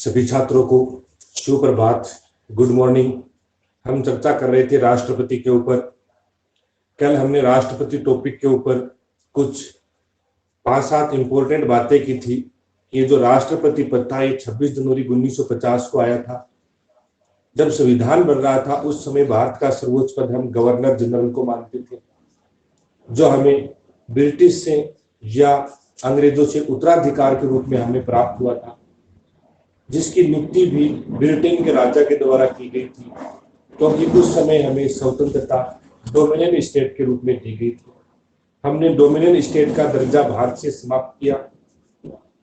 सभी छात्रों को सुप्रभात, गुड मॉर्निंग। हम चर्चा कर रहे थे राष्ट्रपति के ऊपर। कल हमने राष्ट्रपति टॉपिक के ऊपर कुछ 5-7 इंपॉर्टेंट बातें की थी। ये जो राष्ट्रपति पद था ये 26 जनवरी 1950 को आया था। जब संविधान बन रहा था उस समय भारत का सर्वोच्च पद हम गवर्नर जनरल को मानते थे, जो हमें ब्रिटिश से या अंग्रेजों से उत्तराधिकार के रूप में हमें प्राप्त हुआ था, जिसकी नियुक्ति भी ब्रिटेन के राजा के द्वारा की गई थी, क्योंकि उस समय हमें स्वतंत्रता डोमिनियन स्टेट के रूप में दी गई थी। हमने डोमिनियन स्टेट का दर्जा भारत से समाप्त किया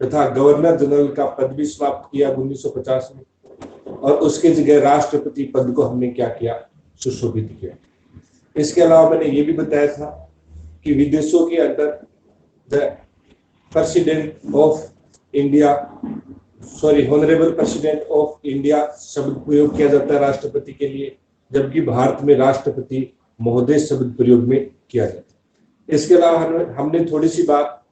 तथा गवर्नर जनरल का पद भी समाप्त किया 1950 में, और उसके जगह राष्ट्रपति पद को हमने क्या किया, सुशोभित किया। इसके अलावा मैंने ये भी बताया था कि विदेशों के अंदर the president of India honourable president of India शब्द प्रयोग किया जाता है राष्ट्रपति के लिए, जबकि भारत में राष्ट्रपति महोदय शब्द प्रयोग में किया जाता है। इसके अलावा हमने थोड़ी सी बात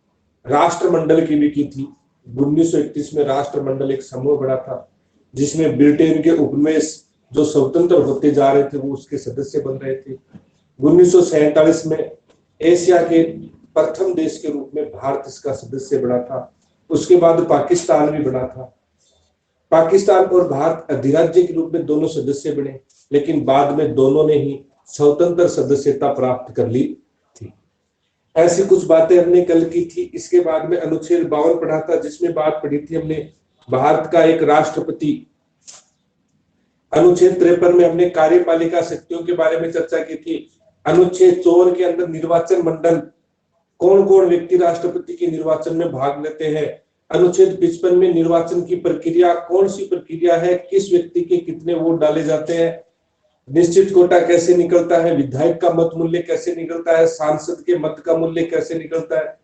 राष्ट्रमंडल की भी की थी। 1931 में राष्ट्रमंडल एक समूह बना था, जिसमें ब्रिटेन के उपनिवेश जो स्वतंत्र होते जा रहे थे वो उसके सदस्य बन रहे थे। 1947 में एशिया के प्रथम देश के रूप में भारत इसका सदस्य बना था। उसके बाद पाकिस्तान भी बना था। पाकिस्तान और भारत अधिराज्य के रूप में दोनों सदस्य बने, लेकिन बाद में दोनों ने ही स्वतंत्र सदस्यता प्राप्त कर ली थी। ऐसी कुछ बातें हमने कल की थी। इसके बाद में अनुच्छेद 52 पढ़ा था, जिसमें बात पढ़ी थी हमने भारत का एक राष्ट्रपति। अनुच्छेद 53 में हमने कार्यपालिका शक्तियों के बारे में चर्चा की थी। अनुच्छेद 54 के अंदर निर्वाचन मंडल, कौन कौन व्यक्ति राष्ट्रपति के निर्वाचन में भाग लेते हैं। अनुच्छेद 55 में निर्वाचन की प्रक्रिया, कौन सी प्रक्रिया है, किस व्यक्ति के कितने वोट डाले जाते हैं, निश्चित कोटा कैसे निकलता है, विधायक का मत मूल्य कैसे निकलता है, सांसद के मत का मूल्य कैसे निकलता है।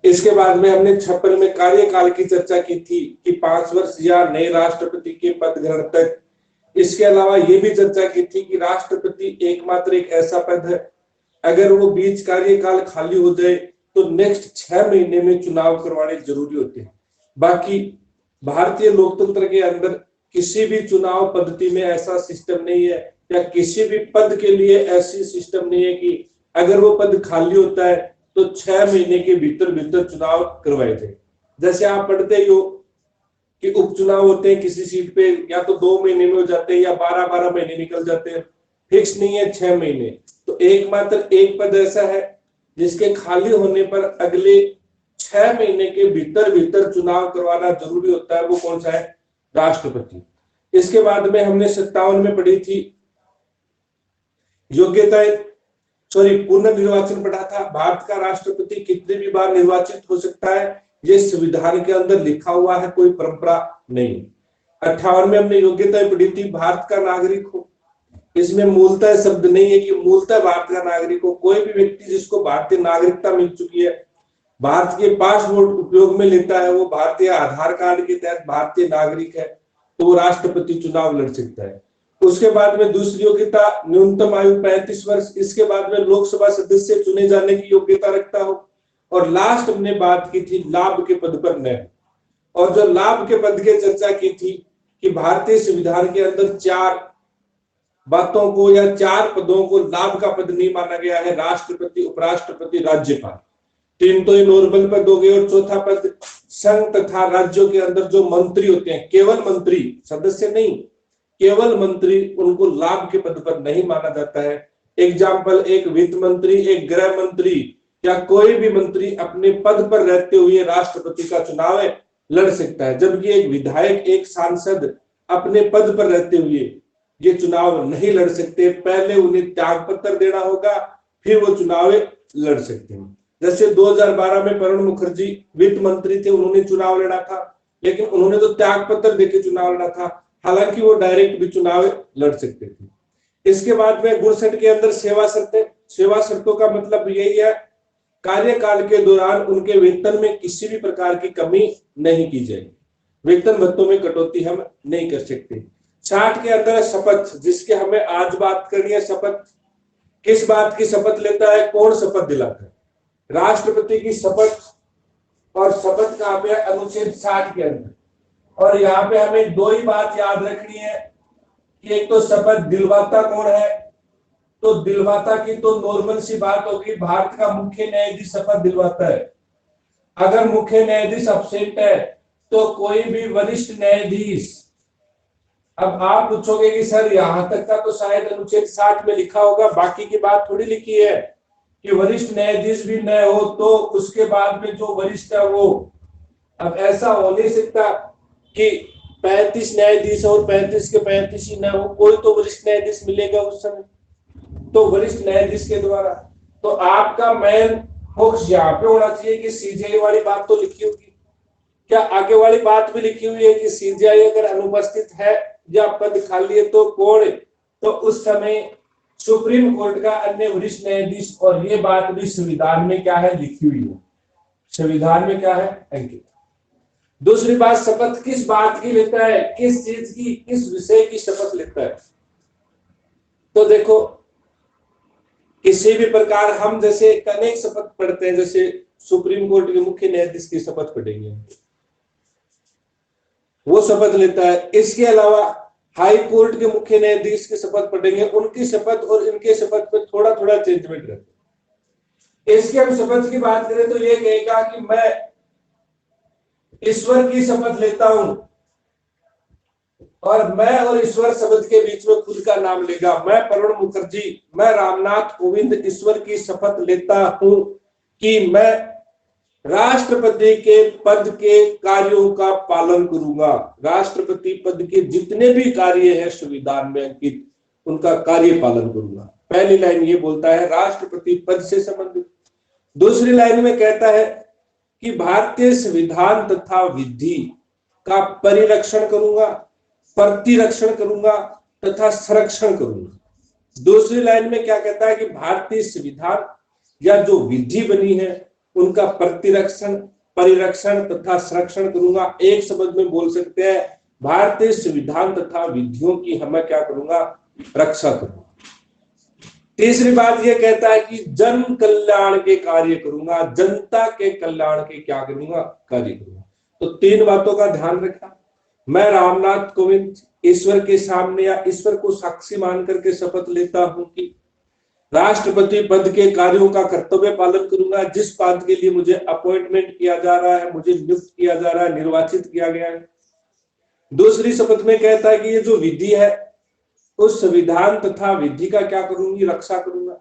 इसके बाद में हमने 56 में कार्यकाल की चर्चा की थी कि 5 वर्ष या नए राष्ट्रपति के पद ग्रहण तक। इसके अलावा ये भी चर्चा की थी कि राष्ट्रपति एकमात्र एक ऐसा पद है, अगर वो बीच कार्यकाल खाली हो जाए तो नेक्स्ट 6 महीने में चुनाव करवाने जरूरी होते हैं। बाकी भारतीय लोकतंत्र के अंदर किसी भी चुनाव पद्धति में ऐसा सिस्टम नहीं है, या किसी भी पद के लिए ऐसी सिस्टम नहीं है कि अगर वो पद खाली होता है तो 6 महीने के भीतर भीतर चुनाव करवाए जाए। जैसे आप पढ़ते ही हो कि उपचुनाव होते हैं किसी सीट पे, या तो 2 महीने में हो जाते हैं या 12-12 महीने निकल जाते हैं, फिक्स नहीं है 6 महीने। तो एकमात्र एक पद ऐसा है जिसके खाली होने पर अगले 6 महीने के भीतर भीतर चुनाव करवाना जरूरी होता है, वो कौन सा है, राष्ट्रपति। इसके बाद में हमने 57 में पढ़ी थी पुनर्निर्वाचन पढ़ा था। भारत का राष्ट्रपति कितने भी बार निर्वाचित हो सकता है, ये संविधान के अंदर लिखा हुआ है, कोई परंपरा नहीं। 58 में हमने योग्यता पढ़ी थी भारत का नागरिक हो। इसमें मूलतः शब्द नहीं है कि मूलतः भारत का नागरिक हो। कोई भी व्यक्ति जिसको भारतीय नागरिकता मिल चुकी है, भारत के पासपोर्ट उपयोग में लेता है, वो भारतीय आधार कार्ड के तहत भारतीय नागरिक है, तो वो राष्ट्रपति चुनाव लड़ सकता है। उसके बाद में दूसरी योग्यता, न्यूनतम आयु 35 वर्ष। इसके बाद में लोकसभा सदस्य चुने जाने की योग्यता रखता हो। और लास्ट हमने बात की थी लाभ के पद पर न। और जो लाभ के पद की चर्चा की थी कि भारतीय संविधान के अंदर 4 बातों को या 4 पदों को लाभ का पद नहीं माना गया है, राष्ट्रपति, उपराष्ट्रपति, राज्यपाल। 3 तो ये नॉर्मल पद हो गए, और चौथा पद संघ तथा राज्यों के अंदर जो मंत्री होते हैं, केवल मंत्री, सदस्य नहीं, केवल मंत्री, उनको लाभ के पद पर नहीं माना जाता है। एग्जाम्पल, एक वित्त मंत्री, एक गृह मंत्री या कोई भी मंत्री अपने पद पर रहते हुए राष्ट्रपति का चुनाव लड़ सकता है, जबकि एक विधायक, एक सांसद अपने पद पर रहते हुए ये चुनाव नहीं लड़ सकते। पहले उन्हें त्याग पत्र देना होगा, फिर वो चुनाव लड़ सकते हैं। जैसे 2012 में प्रणब मुखर्जी वित्त मंत्री थे, उन्होंने चुनाव लड़ा था, लेकिन उन्होंने तो त्याग पत्र देकर चुनाव लड़ा था, हालांकि वो डायरेक्ट भी चुनाव लड़ सकते थे। इसके बाद में 62 के अंदर सेवा शर्तें। सेवा शर्तों का मतलब यही है, कार्यकाल के दौरान उनके वेतन में किसी भी प्रकार की कमी नहीं की जाएगी, वेतन भत्तों में कटौती हम नहीं कर सकते। 60 के अंदर शपथ, जिसके हमें आज बात करनी है। शपथ, किस बात की शपथ लेता है, कौन शपथ दिलाता है, राष्ट्रपति की शपथ। और शपथ कहां पे है, अनुच्छेद 60 के अंदर। और यहाँ पे हमें दो ही बात याद रखनी है कि एक तो शपथ दिलवाता कौन है, तो दिलवाता की तो नॉर्मल सी बात होगी, भारत का मुख्य न्यायाधीश शपथ दिलवाता है। अगर मुख्य न्यायाधीश अब्सेंट है तो कोई भी वरिष्ठ न्यायाधीश, अब आप पूछोगे कि सर यहां तक का तो शायद अनुच्छेद 60 में लिखा होगा, बाकी की बात थोड़ी लिखी है कि वरिष्ठ न्यायाधीश भी न हो तो उसके बाद में जो वरिष्ठ है वो, अब ऐसा हो नहीं सकता कि 35 न्यायाधीश और 35 के 35 ही न हो, कोई तो वरिष्ठ न्यायाधीश मिलेगा उस समय, तो वरिष्ठ न्यायाधीश के द्वारा। तो आपका मेन फोकस यहाँ पे होना चाहिए कि सीजीआई वाली बात तो लिखी होगी, क्या आगे वाली बात भी लिखी हुई है कि सीजीआई अगर अनुपस्थित है या पद खाली है तो कौन, तो उस समय सुप्रीम कोर्ट का अन्य वरिष्ठ न्यायाधीश, और ये बात भी संविधान में क्या है लिखी हुई है, संविधान में क्या है अंकित। दूसरी बात, शपथ किस बात की लेता है, किस चीज की, किस विषय की शपथ लेता है। तो देखो किसी भी प्रकार हम जैसे अनेक शपथ पढ़ते हैं, जैसे सुप्रीम कोर्ट के मुख्य न्यायाधीश की शपथ पढ़ेंगे, वो शपथ लेता है। इसके अलावा हाई कोर्ट के मुख्य न्यायाधीश की शपथ पढ़ेंगे, उनकी शपथ और इनके शपथ में थोड़ा थोड़ा चेंजमेंट रहता है। इसके हम शपथ की बात करें तो ये कहेगा कि मैं ईश्वर की शपथ लेता हूं, और मैं और ईश्वर शब्द के बीच में खुद का नाम लेगा, मैं प्रणब मुखर्जी, मैं रामनाथ कोविंद ईश्वर की शपथ लेता हूं कि मैं राष्ट्रपति के पद के कार्यों का पालन करूंगा, राष्ट्रपति पद के जितने भी कार्य हैं संविधान में अंकित, उनका कार्य पालन करूंगा। पहली लाइन ये बोलता है राष्ट्रपति पद से संबंधित। दूसरी लाइन में कहता है कि भारतीय संविधान तथा विधि का परिरक्षण करूंगा, प्रतिरक्षण करूंगा तथा संरक्षण करूंगा। दूसरी लाइन में क्या कहता है कि भारतीय संविधान या जो विधि बनी है उनका प्रतिरक्षण, परिरक्षण तथा संरक्षण करूंगा। एक शब्द में बोल सकते हैं भारतीय संविधान तथा विधियों की हमें क्या करूंगा, रक्षा करूंगा। तीसरी बात यह कहता है कि जन कल्याण के कार्य करूंगा, जनता के कल्याण के क्या करूंगा, कार्य करूंगा। तो तीन बातों का ध्यान रखा, मैं रामनाथ कोविंद ईश्वर के सामने या ईश्वर को साक्षी मान करके शपथ लेता हूं कि राष्ट्रपति पद के कार्यों का कर्तव्य पालन करूंगा, जिस पद के लिए मुझे अपॉइंटमेंट किया जा रहा है, मुझे नियुक्त किया जा रहा है, निर्वाचित किया गया है। दूसरी शपथ में कहता है कि ये जो विधि है उस संविधान तथा विधि का क्या करूंगी, रक्षा करूंगा।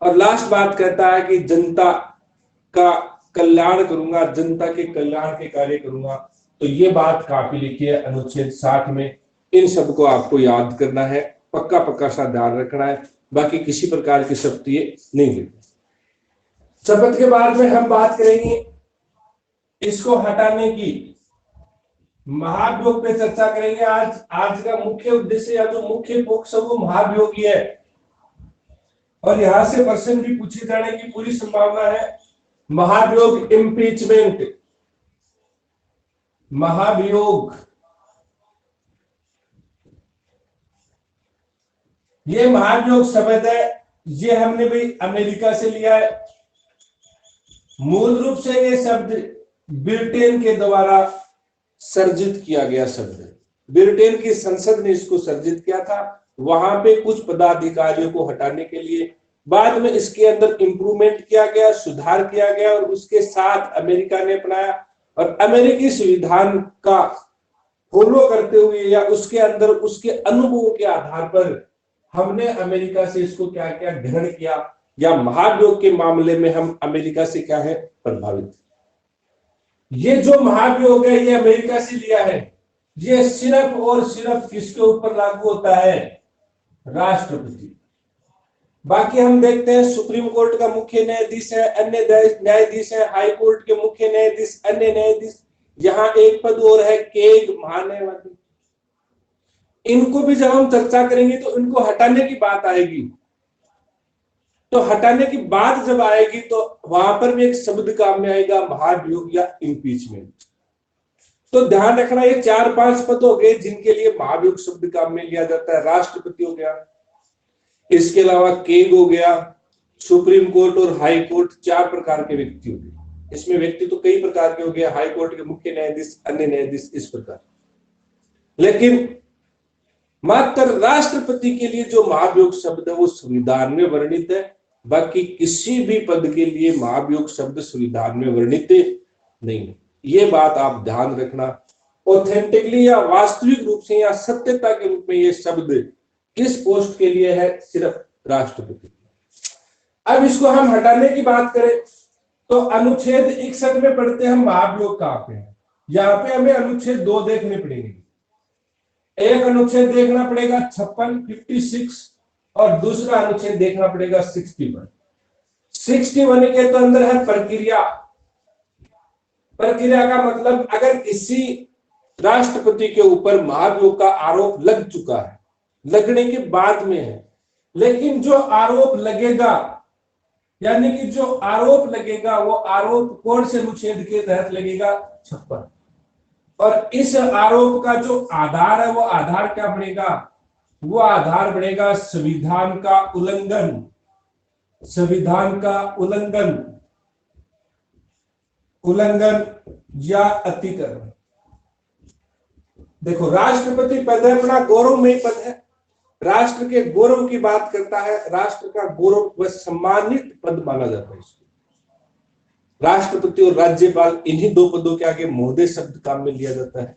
और लास्ट बात कहता है कि जनता का कल्याण करूंगा, जनता के कल्याण के कार्य करूंगा। तो ये बात काफी लिखी है अनुच्छेद 60 में। इन सबको आपको याद करना है, पक्का पक्का सा ध्यान रखना है, बाकी किसी प्रकार की शब्द ये नहीं लिखना। शपथ के बाद में हम बात करेंगे इसको हटाने की, महाभियोग पे चर्चा करेंगे। आज का मुख्य उद्देश्य या जो मुख्य फोकस वो महाभियोग ही है, और यहां से प्रश्न भी पूछे जाने की पूरी संभावना है। महाभियोग, इम्पीचमेंट, महाभियोग, ये महाभियोग शब्द है, ये हमने भी अमेरिका से लिया है। मूल रूप से ये शब्द ब्रिटेन के द्वारा सर्जित किया गया शब्द है, ब्रिटेन की संसद ने इसको सर्जित किया था, वहां पे कुछ पदाधिकारियों को हटाने के लिए। बाद में इसके अंदर इंप्रूवमेंट किया गया, सुधार किया गया, और उसके साथ अमेरिका ने अपनाया, और अमेरिकी संविधान का फॉलो करते हुए या उसके अंदर उसके अनुभवों के आधार पर हमने अमेरिका से इसको क्या क्या ग्रहण किया, या महाभियोग के मामले में हम अमेरिका से क्या है प्रभावित। ये जो महाभियोग है ये अमेरिका से लिया है, ये सिर्फ और सिर्फ किसके ऊपर लागू होता है, राष्ट्रपति। बाकी हम देखते हैं सुप्रीम कोर्ट का मुख्य न्यायाधीश है, अन्य न्यायाधीश है, हाई कोर्ट के मुख्य न्यायाधीश, अन्य न्यायाधीश, यहाँ एक पद और है केग, महान्यायवादी। इनको भी जब हम चर्चा करेंगे तो इनको हटाने की बात आएगी, तो हटाने की बात जब आएगी तो वहां पर भी एक शब्द काम में आएगा, महाभियोग या इम्पीचमेंट। तो ध्यान रखना ये 4-5 पद हो गए जिनके लिए महाभियोग शब्द काम में लिया जाता है। राष्ट्रपति हो गया, इसके अलावा केग हो गया, सुप्रीम कोर्ट और हाई कोर्ट, 4 प्रकार के व्यक्ति हो गए। इसमें व्यक्ति तो कई प्रकार के हो गए, हाई कोर्ट के मुख्य न्यायाधीश, अन्य न्यायाधीश, इस प्रकार। लेकिन मात्र राष्ट्रपति के लिए जो महाभियोग शब्द है वो संविधान में वर्णित है, बाकी किसी भी पद के लिए महाभियोग शब्द संविधान में वर्णित नहीं। ये बात आप ध्यान रखना। ऑथेंटिकली या वास्तविक रूप से या सत्यता के रूप में ये शब्द किस पोस्ट के लिए है? सिर्फ राष्ट्रपति। अब इसको हम हटाने की बात करें तो अनुच्छेद 61 में पढ़ते हैं हम महाभियोग कहां पे है। यहाँ पे हमें अनुच्छेद 2 देखने पड़ेंगे। एक अनुच्छेद देखना पड़ेगा 56 और दूसरा अनुच्छेद देखना पड़ेगा 61 के तो अंदर है प्रक्रिया। प्रक्रिया का मतलब अगर किसी राष्ट्रपति के ऊपर महाभियोग का आरोप लग चुका है, लगने के बाद में है, लेकिन जो आरोप लगेगा, यानी कि जो आरोप लगेगा वो आरोप कौन से अनुच्छेद के तहत लगेगा? 56। और इस आरोप का जो आधार है वो आधार क्या बनेगा? वो आधार बनेगा संविधान का उल्लंघन, संविधान का उल्लंघन या अतिक्रमण। देखो, राष्ट्रपति पद है अपना गौरवमयी पद है, राष्ट्र के गौरव की बात करता है, राष्ट्र का गौरव व सम्मानित पद माना जाता है इसको। राष्ट्रपति और राज्यपाल इन्हीं दो पदों के आगे महोदय शब्द काम में लिया जाता है,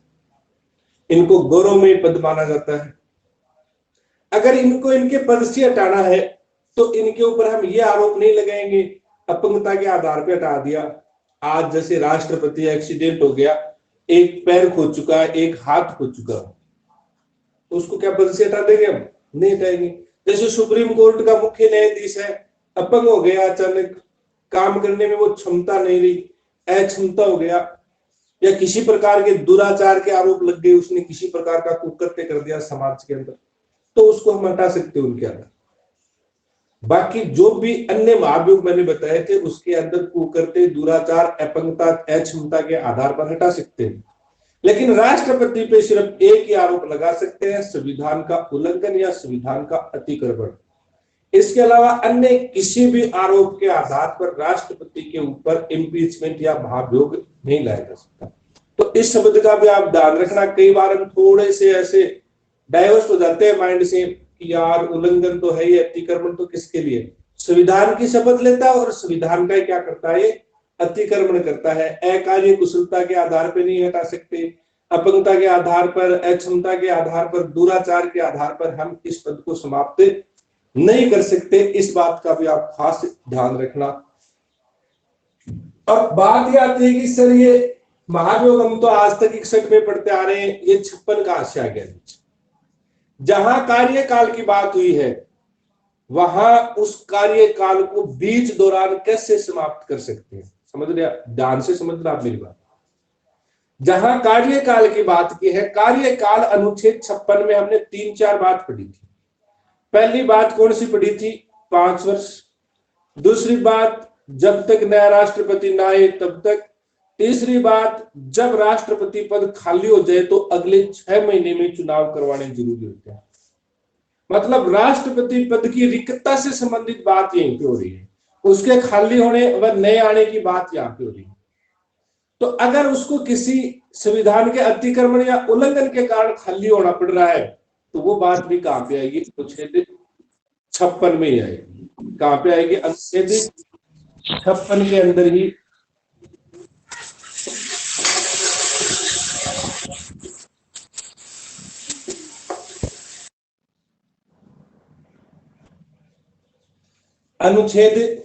इनको गौरवमयी पद माना जाता है। अगर इनको इनके पद से हटाना है तो इनके ऊपर हम ये आरोप नहीं लगाएंगे अपंगता के आधार पर हटा दिया। आज जैसे राष्ट्रपति एक्सीडेंट हो गया, एक पैर खो चुका है, एक हाथ खो चुका है, तो उसको क्या पद से हटा देंगे? हम नहीं हटाएंगे। जैसे सुप्रीम कोर्ट का मुख्य न्यायाधीश है, अपंग हो गया, अचानक काम करने में वो क्षमता नहीं रही, अक्षमता हो गया, या किसी प्रकार के दुराचार के आरोप लग गए, उसने किसी प्रकार का कुकृत्य कर दिया समाज के अंदर, तो उसको हम हटा सकते हैं उनके अंदर। बाकी जो भी अन्य महाभियोग मैंने बताए थे उसके अंदर कुकृत्य, दुराचार, अपंगता, अक्षमता के आधार पर हटा सकते हैं, लेकिन राष्ट्रपति पे सिर्फ एक ही आरोप लगा सकते हैं, संविधान का उल्लंघन या संविधान का अतिक्रमण। इसके अलावा अन्य किसी भी आरोप के आधार पर राष्ट्रपति के ऊपर इम्पीचमेंट या महाभियोग नहीं लाया जा सकता। तो इस शब्द का भी आप ध्यान रखना। कई बार हम थोड़े से ऐसे डाइवर्स हो जाते हैं माइंड से कि यार उल्लंघन तो है, ये अतिक्रमण तो किसके लिए? संविधान की शपथ लेता है और संविधान का क्या करता है? अतिक्रमण करता है। अकार्य कुशलता के आधार पर नहीं हटा सकते, अपंगता के आधार पर, अक्षमता के आधार पर, दुराचार के आधार पर हम इस पद को समाप्त नहीं कर सकते। इस बात का भी आप खास ध्यान रखना। अब बात ये आती है कि सर ये महाभियोग हम तो आज तक 61 में पढ़ते आ रहे हैं, ये 56 कहां से आ गया? जहां कार्यकाल की बात हुई है वहां उस कार्यकाल को बीच दौरान कैसे समाप्त कर सकते हैं? समझ रहे? ध्यान से समझना आप मेरी बात। जहां कार्यकाल की बात की है, कार्यकाल अनुच्छेद 56 में हमने 3-4 बात पढ़ी थी। पहली बात कौन सी पढ़ी थी? 5 वर्ष। दूसरी बात, जब तक नया राष्ट्रपति ना आए तब तक। तीसरी बात, जब राष्ट्रपति पद खाली हो जाए तो अगले 6 महीने में चुनाव करवाने जरूरी होते हैं। मतलब राष्ट्रपति पद की रिक्तता से संबंधित बात यहीं पे हो रही है, उसके खाली होने व नए आने की बात यहाँ पे हो रही है। तो अगर उसको किसी संविधान के अतिक्रमण या उल्लंघन के कारण खाली होना पड़ रहा है तो वो बात भी कहां पे आएगी? अनुच्छेद 56 में ही आएगी। कहां पे आएगी? अनुच्छेद 56 के अंदर ही। अनुच्छेद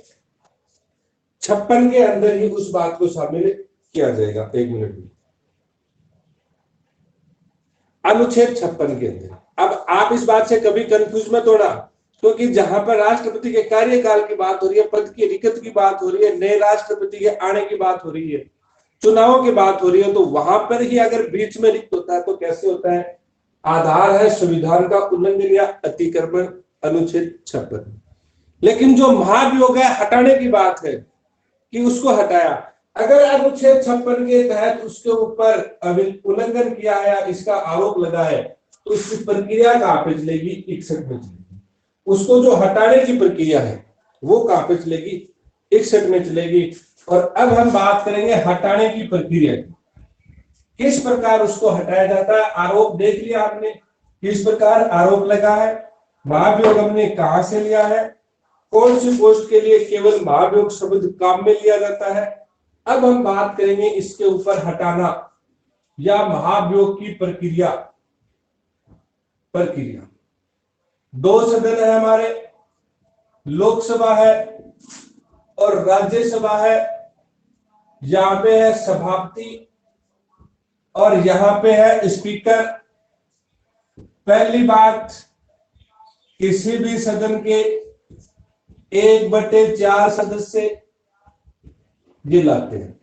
56 के अंदर ही उस बात को शामिल किया जाएगा। 1 मिनट में। अनुच्छेद 56 के अंदर। अब आप इस बात से कभी कंफ्यूज मत होना, क्योंकि जहां पर राष्ट्रपति के कार्यकाल की बात हो रही है, पद की रिक्त की बात हो रही है, नए राष्ट्रपति के आने की बात हो रही है, चुनावों की बात हो रही है, तो वहां पर ही अगर बीच में रिक्त होता है तो कैसे होता है? आधार है संविधान का उल्लंघन या अतिक्रमण, अनुच्छेद 56। लेकिन जो महाभियोग है, हटाने की बात है कि उसको हटाया। अगर अनुच्छेद 56 के तहत उसके ऊपर उल्लंघन किया है, इसका आरोप लगा है, तो इसकी प्रक्रिया कहां पे चलेगी? 61 में चलेगी। उसको जो हटाने की प्रक्रिया है वो कहां पे चलेगी? 61 में चलेगी। और अब हम बात करेंगे हटाने की प्रक्रिया की, किस प्रकार उसको हटाया जाता है। आरोप देख लिया आपने, किस प्रकार आरोप लगा है, महाभियोग हमने कहां से लिया है, कौन सी पोस्ट के लिए केवल महाभियोग शब्द काम में लिया जाता है। अब हम बात करेंगे इसके ऊपर हटाना या महाभियोग की प्रक्रिया। दो सदन है हमारे, लोकसभा है और राज्यसभा है। यहां पे है सभापति और यहां पे है स्पीकर। पहली बात, किसी भी सदन के 1/4 सदस्य ये लाते हैं,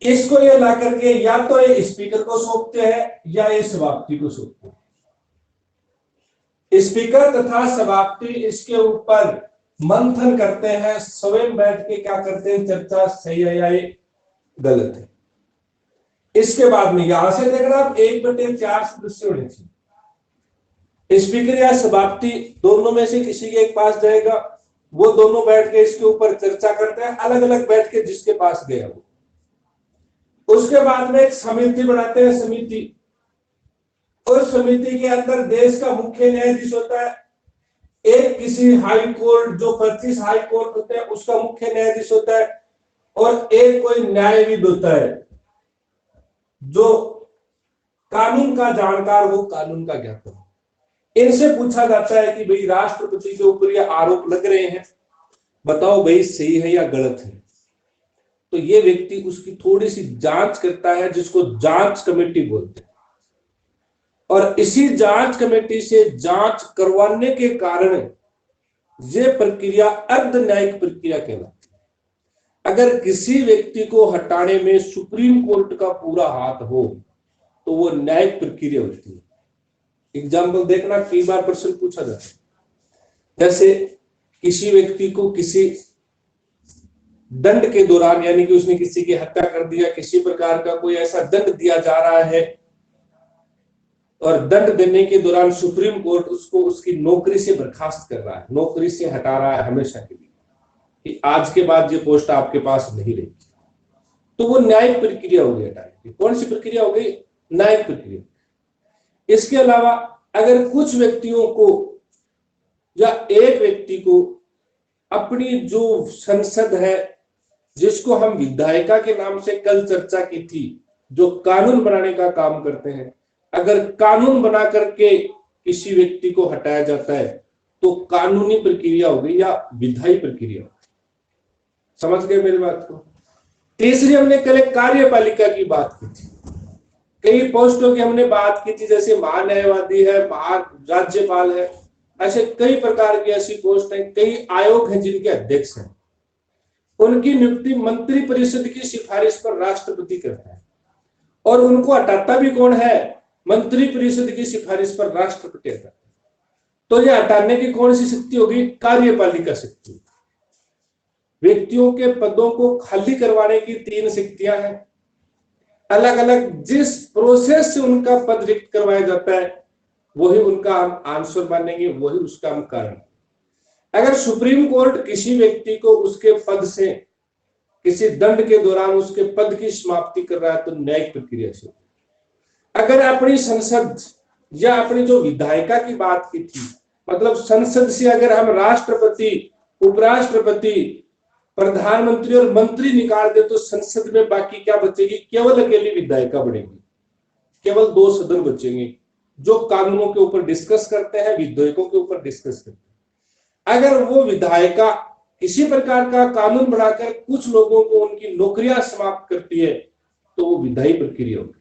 इसको ये ला करके या तो ये स्पीकर को सौंपते हैं या ये सभापति को सौंपते हैं। स्पीकर तथा सभापति इसके ऊपर मंथन करते हैं, स्वयं बैठ के क्या करते हैं, चर्चा सही है या ये गलत है। इसके बाद में यहां से देखना आप 1/4 सदस्य होने चाहिए। स्पीकर या सभापति दोनों में से किसी के एक पास जाएगा, वो दोनों बैठ के इसके ऊपर चर्चा करते हैं, अलग अलग बैठ के जिसके पास गया वो। उसके बाद में एक समिति बनाते हैं, समिति। उस समिति के अंदर देश का मुख्य न्यायाधीश होता है, एक किसी हाई कोर्ट जो 25 हाई कोर्ट होते हैं उसका मुख्य न्यायाधीश होता है, और एक कोई न्यायविद होता है जो कानून का जानकार हो, कानून का ज्ञाता हो। इनसे पूछा जाता है कि भाई राष्ट्रपति के ऊपर ये आरोप लग रहे हैं, बताओ भाई सही है या गलत है। तो ये व्यक्ति उसकी थोड़ी सी जांच करता है, जिसको जांच कमेटी बोलते हैं। और इसी जांच कमेटी से जांच करवाने के कारण ये प्रक्रिया अर्ध न्यायिक प्रक्रिया कहलाती है। अगर किसी व्यक्ति को हटाने में सुप्रीम कोर्ट का पूरा हाथ हो तो वो न्यायिक प्रक्रिया होती है। एग्जाम्पल देखना, कई बार प्रश्न पूछा जाता है, जैसे किसी व्यक्ति को किसी दंड के दौरान, यानी कि उसने किसी की हत्या कर दिया, किसी प्रकार का कोई ऐसा दंड दिया जा रहा है, और दंड देने के दौरान सुप्रीम कोर्ट उसको उसकी नौकरी से बर्खास्त कर रहा है, नौकरी से हटा रहा है हमेशा के लिए, कि आज के बाद ये पोस्ट आपके पास नहीं रहेगी, तो वो न्यायिक प्रक्रिया हो गई हटाने की। कौन सी प्रक्रिया हो गई? न्यायिक प्रक्रिया। इसके अलावा अगर कुछ व्यक्तियों को या एक व्यक्ति को अपनी जो संसद है, जिसको हम विधायिका के नाम से कल चर्चा की थी, जो कानून बनाने का काम करते हैं, अगर कानून बना करके किसी व्यक्ति को हटाया जाता है तो कानूनी प्रक्रिया हो गई या विधायी प्रक्रिया। समझ गए मेरी बात को? तीसरी, हमने कल एक कार्यपालिका की बात की थी, कई पोस्टों की हमने बात की थी, जैसे महान्यायवादी है, राज्यपाल है, ऐसे कई प्रकार की ऐसी पोस्ट है, कई आयोग हैं जिनके अध्यक्ष हैं। उनकी नियुक्ति मंत्री परिषद की सिफारिश पर राष्ट्रपति करता है, और उनको हटाता भी कौन है? मंत्री परिषद की सिफारिश पर राष्ट्रपति हटाता है। तो ये हटाने की कौन सी शक्ति होगी? कार्यपालिका शक्ति। व्यक्तियों के पदों को खाली करवाने की 3 शक्तियां हैं, अलग अलग जिस प्रोसेस से उनका पद रिक्त करवाया जाता है वही उनका हम आंसर मानेंगे, वही उसका हम कारण। अगर सुप्रीम कोर्ट किसी व्यक्ति को उसके पद से किसी दंड के दौरान उसके पद की समाप्ति कर रहा है तो न्यायिक प्रक्रिया से। अगर अपनी संसद या अपनी जो विधायिका की बात की थी, मतलब संसद से अगर हम राष्ट्रपति, उपराष्ट्रपति, प्रधानमंत्री और मंत्री निकाल दे तो संसद में बाकी क्या बचेगी? केवल अकेली विधायिका बढ़ेगी, केवल 2 सदन बचेंगे जो कानूनों के ऊपर डिस्कस करते हैं, विधेयकों के ऊपर डिस्कस करते हैं। अगर वो विधायिका किसी प्रकार का कानून बनाकर कुछ लोगों को उनकी नौकरियां समाप्त करती है तो वो विधायी प्रक्रिया होगी,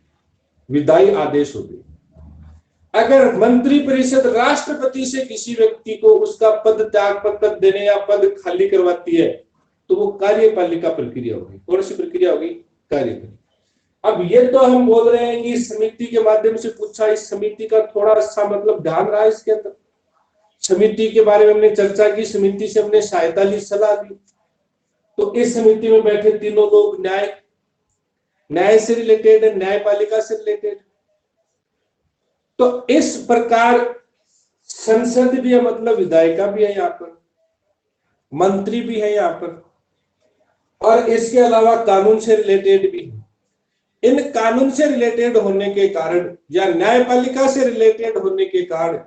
विधायी आदेश होगी। अगर मंत्री परिषद राष्ट्रपति से किसी व्यक्ति को उसका पद त्याग पत्र देने या पद खाली करवाती है तो वो कार्यपालिका प्रक्रिया होगी। कौन सी प्रक्रिया होगी? कार्यपालिका। अब ये तो हम बोल रहे हैं कि समिति के माध्यम से पूछा, इस समिति का थोड़ा सा मतलब ध्यान रहा इसके अंदर। समिति के बारे में हमने चर्चा की, समिति से हमने सहायता ली, सलाह ली। तो इस समिति में बैठे तीनों लोग न्याय से रिलेटेड है, न्यायपालिका से रिलेटेड। तो इस प्रकार संसद भी है, मतलब विधायिका भी है यहाँ पर, मंत्री भी है यहाँ पर, और इसके अलावा कानून से रिलेटेड भी है। इन कानून से रिलेटेड होने के कारण या न्यायपालिका से रिलेटेड होने के कारण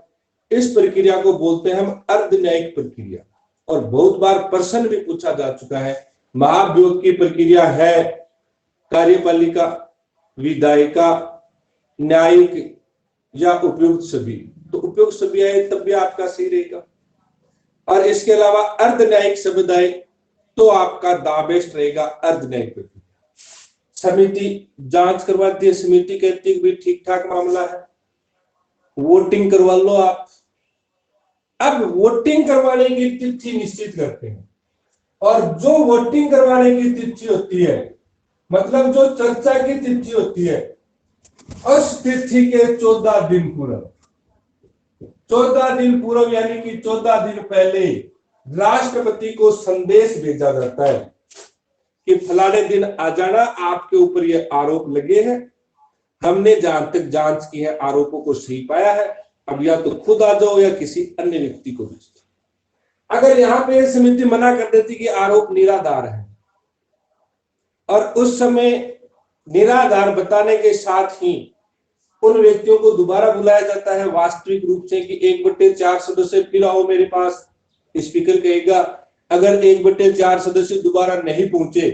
इस प्रक्रिया को बोलते हैं हम अर्ध न्यायिक प्रक्रिया। और बहुत बार प्रश्न भी पूछा जा चुका है, महाभियोग की प्रक्रिया है कार्यपालिका, विधायिका, न्यायिक या उपयुक्त सभी? तो उपयुक्त सभी आए तब भी आपका सही रहेगा। और इसके अलावा अर्ध न्यायिक शब्द आए तो आपका दा बेस्ट रहेगा अर्ध न्यायिक प्रक्रिया। समिति जांच करवाती है, समिति कहती है कि ठीक ठाक मामला है, वोटिंग करवा लो आप। अब वोटिंग करवाने की तिथि निश्चित करते हैं, और जो वोटिंग करवाने की तिथि होती है, मतलब जो चर्चा की तिथि होती है, उस तिथि के 14 दिन पूर्व, 14 दिन पूर्व यानी कि 14 दिन पहले राष्ट्रपति को संदेश भेजा जाता है कि फलाने दिन आ जाना, आपके ऊपर ये आरोप लगे हैं, हमने जहां तक जांच की है आरोपों को सही पाया है, अब या तो खुद आ जाओ या किसी अन्य व्यक्ति को भेज दो। अगर यहाँ पे समिति मना कर देती कि आरोप निराधार है, और उस समय निराधार बताने के साथ ही उन व्यक्तियों को दोबारा बुलाया जाता है वास्तविक रूप से कि 1/4 सदस्य फिर आओ मेरे पास, स्पीकर कहेगा। अगर 1/4 सदस्य दोबारा नहीं पहुंचे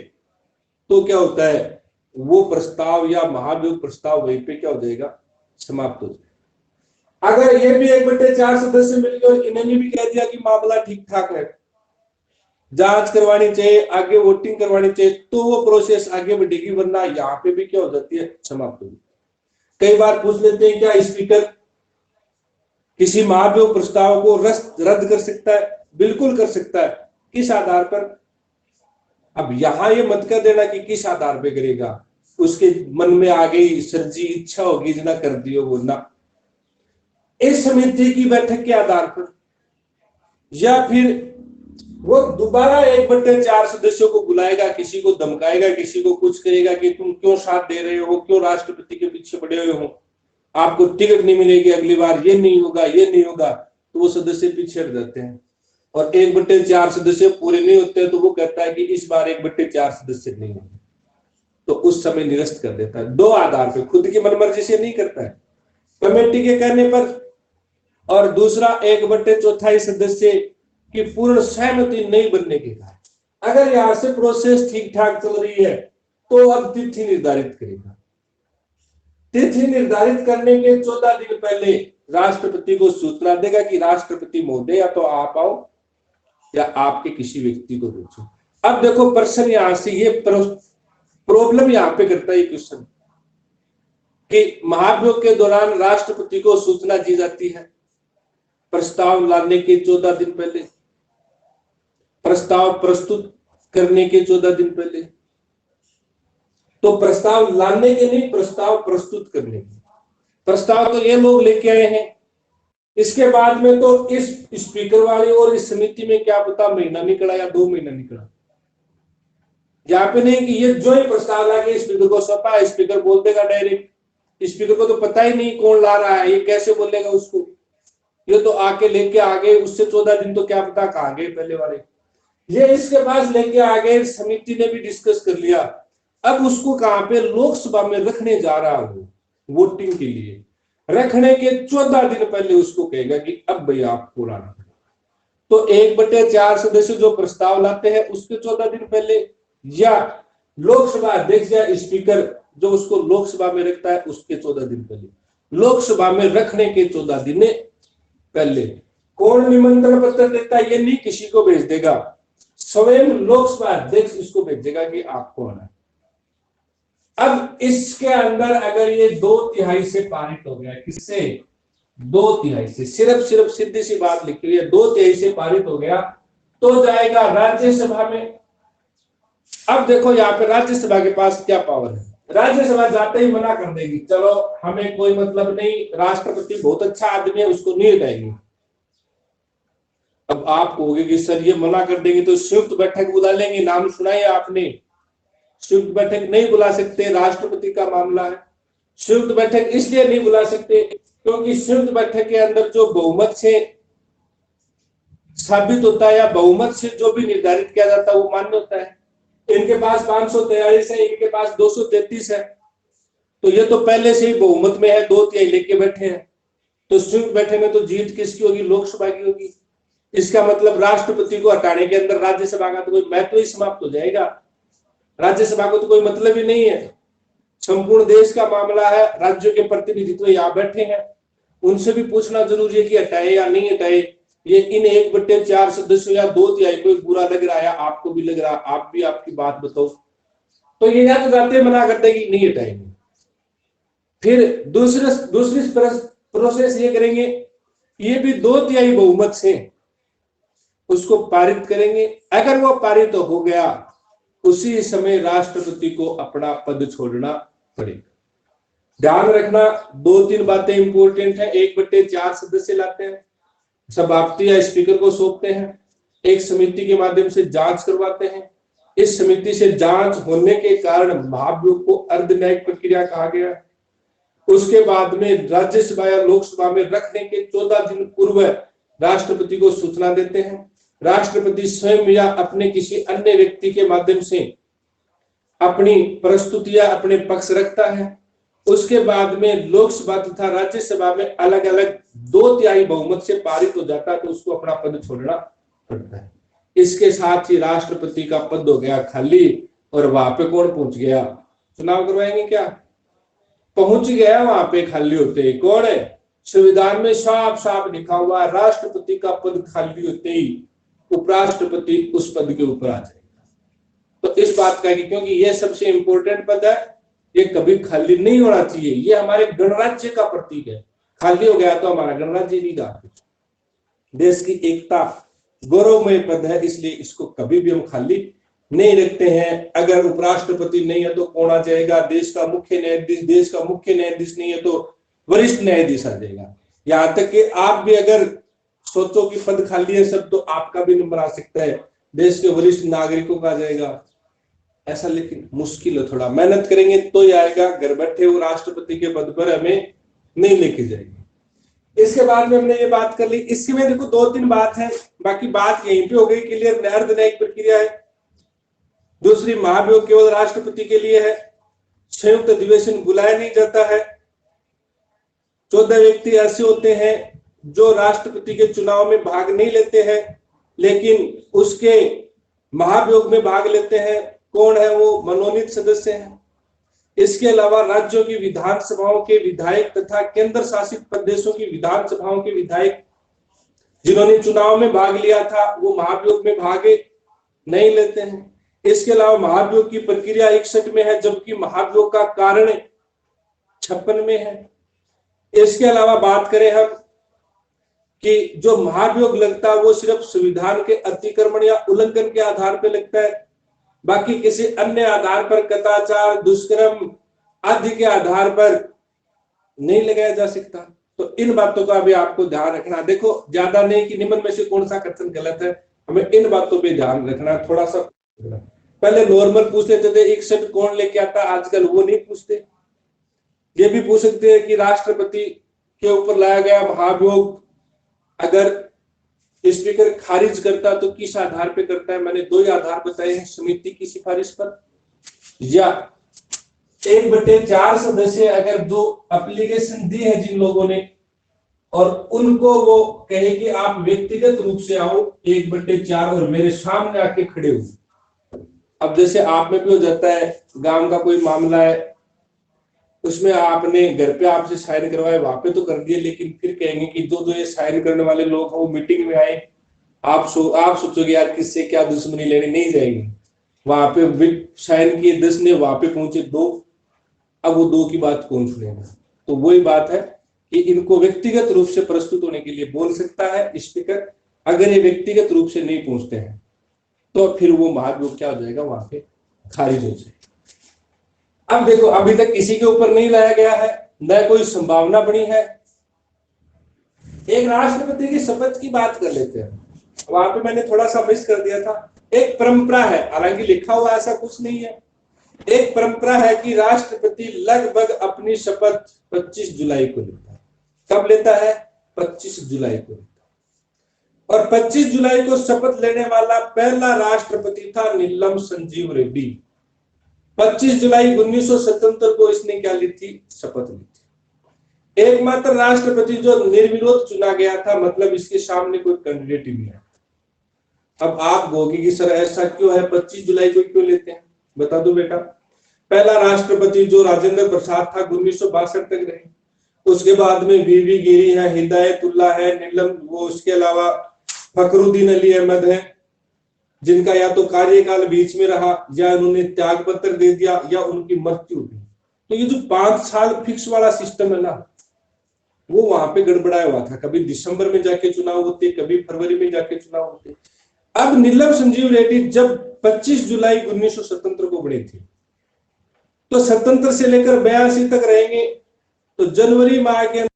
तो क्या होता है, वो प्रस्ताव या महाभियोग प्रस्ताव वहीं पे क्या हो जाएगा, समाप्त हो जाएगा। अगर ये भी 1/4 सदस्य मिल गए और इन्होंने भी कह दिया कि मामला ठीक ठाक है, जांच करवानी चाहिए, आगे वोटिंग करवानी चाहिए, तो वो प्रोसेस आगे बढ़ेगी, वरना यहाँ पे भी क्या हो जाती है, समाप्त होगी। कई बार पूछ लेते हैं क्या स्पीकर किसी महाभियोग प्रस्ताव को रद्द कर सकता है? बिल्कुल कर सकता है। किस आधार पर? अब यहां ये मत कर देना कि किस आधार पे करेगा, उसके मन में आ गई सर्जी इच्छा होगी ना कर दियो वो ना, इस समिति की बैठक के आधार पर, या फिर वो दोबारा 1/4 सदस्यों को बुलाएगा, किसी को धमकाएगा, किसी को कुछ करेगा कि तुम क्यों साथ दे रहे हो, क्यों राष्ट्रपति के पीछे पड़े हुए हो, आपको टिकट नहीं मिलेगी अगली बार, ये नहीं होगा, ये नहीं होगा, तो वो सदस्य पीछे हट जाते हैं। और 1/4 सदस्य पूरे नहीं होते तो वो कहता है कि इस बार 1/4 सदस्य नहीं होंगे, तो उस समय निरस्त कर देता है। 2 आधार पे, खुद की मनमर्जी से नहीं करता है, कमेटी के कहने पर, और दूसरा 1/4 सदस्य की पूर्ण सहमति नहीं बनने के कारण। अगर यहां से प्रोसेस ठीक ठाक चल रही है तो अब तिथि निर्धारित करेगा। तिथि निर्धारित करने के 14 दिन पहले राष्ट्रपति को सूचना देगा कि राष्ट्रपति महोदय या तो आप आओ या आपके किसी व्यक्ति को भेजो। अब देखो प्रश्न यहां से ये प्रॉब्लम यहां पे करता है क्वेश्चन कि महाभियोग के दौरान राष्ट्रपति को सूचना दी जाती है प्रस्ताव लाने के 14 दिन पहले, प्रस्ताव प्रस्तुत करने के 14 दिन पहले, तो प्रस्ताव लाने के नहीं, प्रस्ताव प्रस्तुत करने के। प्रस्ताव तो ये लोग लेके आए हैं, इसके बाद में तो इस स्पीकर वाले और इस समिति में क्या पता महीना निकला या 2 महीना निकला। यहाँ पे नहीं कि ये जो ही प्रस्ताव लाके स्पीकर को सौंपा, स्पीकर बोल देगा डायरेक्ट, स्पीकर को तो पता ही नहीं कौन ला रहा है, ये कैसे बोलेगा उसको, ये तो आके लेके आ गए, उससे 14 दिन तो क्या पता कहाँ गए पहले वाले, ये इसके पास लेके आ गए, समिति ने भी डिस्कस कर लिया, अब उसको कहां पे लोकसभा में रखने जा रहा हूं वोटिंग के लिए, रखने के 14 दिन पहले उसको कहेगा कि अब भैया आपको लाना। तो 1/4 सदस्य जो प्रस्ताव लाते हैं उसके 14 दिन पहले, या लोकसभा अध्यक्ष या स्पीकर जो उसको लोकसभा में रखता है उसके 14 दिन पहले, लोकसभा में रखने के 14 दिन पहले। कौन निमंत्रण पत्र देता है? ये नहीं किसी को भेज देगा, स्वयं लोकसभा अध्यक्ष इसको भेजेगा कि आपको आना है। अब इसके अंदर अगर ये 2/3 से पारित हो गया, किससे? 2/3 से, सिर्फ सीधी सी बात लिखी हुई है, 2/3 से पारित हो गया तो जाएगा राज्यसभा में। अब देखो यहाँ पे राज्यसभा के पास क्या पावर है, राज्यसभा जाते ही मना कर देगी, चलो हमें कोई मतलब नहीं, राष्ट्रपति बहुत अच्छा आदमी है, उसको नहीं हटाएंगे। अब आप कहोगे कि सर ये मना कर देंगे तो संयुक्त बैठक बुला लेंगे, नाम सुना है आपने, संयुक्त बैठक नहीं बुला सकते, राष्ट्रपति का मामला है। संयुक्त बैठक इसलिए नहीं बुला सकते क्योंकि संयुक्त बैठक के अंदर जो बहुमत से साबित होता है या बहुमत से जो भी निर्धारित किया जाता है वो मान्य होता है, इनके पास 543 है, इनके पास 233 है। तो ये तो पहले से ही बहुमत में है, 2/3 लेके बैठे हैं। तो संयुक्त बैठक में तो जीत किसकी होगी? लोकसभा की होगी। इसका मतलब राष्ट्रपति को हटाने के अंदर राज्यसभा का तो कोई महत्व ही समाप्त हो जाएगा। राज्यसभा को तो कोई मतलब ही नहीं है। संपूर्ण देश का मामला है, राज्यों के प्रतिनिधित्व यहाँ बैठे हैं, उनसे भी पूछना जरूरी है कि हटाए या नहीं हटाए। ये इन 1/4 सदस्यों या 2/3 को बुरा लग रहा है, आपको भी लग रहा, आप भी आपकी बात बताओ। तो ये या तो जाते मना कर देगी नहीं हटाएंगे, फिर दूसरी प्रोसेस ये करेंगे, ये भी 2/3 बहुमत से उसको पारित करेंगे। अगर वो पारित हो गया, उसी समय राष्ट्रपति को अपना पद छोड़ना पड़ेगा। ध्यान रखना, 2-3 बातें इंपॉर्टेंट है। 1/4 सदस्य लाते हैं, सभापति या स्पीकर को सौंपते हैं, एक समिति के माध्यम से जांच करवाते हैं। इस समिति से जांच होने के कारण महाभियोग को अर्धन्यायिक प्रक्रिया कहा गया। उसके बाद में राज्यसभा या लोकसभा में रखने के 14 दिन पूर्व राष्ट्रपति को सूचना देते हैं। राष्ट्रपति स्वयं या अपने किसी अन्य व्यक्ति के माध्यम से अपनी प्रस्तुति या अपने पक्ष रखता है। उसके बाद में लोकसभा तथा राज्यसभा में अलग अलग 2/3 बहुमत से पारित हो जाता है, तो उसको अपना पद छोड़ना पड़ता है। इसके साथ ही राष्ट्रपति का पद हो गया खाली। और वहां पे कौन पहुंच गया? चुनाव करवाएंगे क्या? पहुंच गया वहां पे खाली होते ही। कौन है? संविधान में साफ साफ लिखा हुआ, राष्ट्रपति का पद खाली होते ही उपराष्ट्रपति उस पद के ऊपर आ जाएगा। तो इस बात का, क्योंकि यह सबसे इंपॉर्टेंट पद है, ये कभी खाली नहीं होना चाहिए। ये हमारे गणराज्य का प्रतीक है। खाली हो गया तो हमारा गणराज्य नहीं रहा। देश की एकता गौरवमय पद है, इसलिए इसको कभी भी हम खाली नहीं रखते हैं। अगर उपराष्ट्रपति नहीं है तो कौन आ जाएगा? देश का मुख्य न्यायाधीश। देश का मुख्य न्यायाधीश नहीं है तो वरिष्ठ न्यायाधीश आ जाएगा। यहां तक कि आप भी अगर सोचो कि पद खाली है सब, तो आपका भी नंबर आ सकता है, देश के वरिष्ठ नागरिकों का आ जाएगा। ऐसा लेकिन मुश्किल है, थोड़ा मेहनत करेंगे तो ही आएगा। घर बैठे वो राष्ट्रपति के पद पर हमें नहीं लेके जाएंगे। इसके बाद में हमने ये बात कर ली। इसके में देखो 2-3 बात है, बाकी बात यहीं पे हो गई क्लियर। अर्धन्यायिक प्रक्रिया है। दूसरी, महाभियोग केवल राष्ट्रपति के लिए है। संयुक्त अधिवेशन बुलाया नहीं जाता है। 14 व्यक्ति ऐसे होते हैं जो राष्ट्रपति के चुनाव में भाग नहीं लेते हैं, लेकिन उसके महाभियोग में भाग लेते हैं। कौन है वो? मनोनीत सदस्य हैं। इसके अलावा राज्यों की विधानसभाओं के विधायक तथा केंद्र शासित प्रदेशों की विधानसभाओं के विधायक जिन्होंने चुनाव में भाग लिया था, वो महाभियोग में भाग नहीं लेते हैं। इसके अलावा महाभियोग की प्रक्रिया 61 में है, जबकि महाभियोग का कारण 56 में है। इसके अलावा बात करें हम कि जो महाभियोग लगता है वो सिर्फ संविधान के अतिक्रमण या उल्लंघन के आधार पर लगता है, बाकी किसी अन्य आधार पर, कदाचार, दुष्कर्म आदि के आधार पर नहीं लगाया जा सकता। तो इन बातों का भी आपको ध्यान रखना। देखो, ज्यादा नहीं कि निम्न में से कौन सा कथन गलत है, हमें इन बातों पे ध्यान रखना। थोड़ा सा पहले नॉर्मल पूछ लेते थे 61 कौन लेके आता, आजकल वो नहीं पूछते। ये भी पूछ सकते हैं कि राष्ट्रपति के ऊपर लाया गया महाभियोग अगर स्पीकर खारिज करता तो किस आधार पे करता है? मैंने 2 ही आधार बताए हैं, समिति की सिफारिश पर, या 1/4 सदस्य अगर जो एप्लीकेशन दी है जिन लोगों ने, और उनको वो कहे कि आप व्यक्तिगत रूप से आओ 1/4 और मेरे सामने आके खड़े हो। अब जैसे आप में भी हो जाता है, गांव का कोई मामला है, उसमें आपने घर पे आपसे साइन करवाए, वहां पे तो कर दिए, लेकिन फिर कहेंगे कि जो ये साइन करने वाले लोग हैं वो मीटिंग में आए। आप सोचोगे यार किससे क्या दुश्मनी लेने, नहीं जाएंगे। वहां पे साइन किए 10 ने, वहां पे पहुंचे 2। अब वो 2 की बात कौन सुनेगा? तो वही बात है कि इनको व्यक्तिगत रूप से प्रस्तुत होने के लिए बोल सकता है स्पीकर। अगर ये व्यक्तिगत रूप से नहीं पहुंचते हैं तो फिर वो महाभियोग क्या हो जाएगा? वहां पे खारिज हो जाएगा। अब देखो, अभी तक किसी के ऊपर नहीं लाया गया है, न कोई संभावना बनी है। एक राष्ट्रपति की शपथ की बात कर लेते हैं। वहां पे मैंने थोड़ा सा मिस कर दिया था। एक परंपरा है, हालांकि लिखा हुआ ऐसा कुछ नहीं है, एक परंपरा है कि राष्ट्रपति लगभग अपनी शपथ 25 जुलाई को लेता है। कब लेता है? 25 जुलाई को लेता और 25 जुलाई को शपथ लेने वाला पहला राष्ट्रपति था नीलम संजीव रेड्डी। 25 जुलाई 1977 को इसने क्या ली थी? शपथ ली थी। एकमात्र राष्ट्रपति जो निर्विरोध चुना गया था, मतलब इसके सामने कोई कैंडिडेट ही नहीं है। अब आप कहोगे कि सर ऐसा क्यों है, 25 जुलाई को क्यों लेते हैं? बता दो बेटा। पहला राष्ट्रपति जो राजेंद्र प्रसाद था 1962 तक रहे। उसके बाद में बीबी गिरी है, हिदायतुल्लाह है, नीलम, वो उसके अलावा फखरुद्दीन अली अहमद है, जिनका या तो कार्यकाल बीच में रहा, या उन्होंने त्याग पत्र दे दिया, या उनकी मृत्यु हुई। तो ये जो 5 साल फिक्स वाला सिस्टम है ना, वो वहां पे गड़बड़ाया हुआ था। कभी दिसंबर में जाके चुनाव होते, कभी फरवरी में जाके चुनाव होते। अब नीलम संजीव रेड्डी जब 25 जुलाई 1977 को बने थे, तो 77 से लेकर 82 तक रहेंगे। तो जनवरी माह के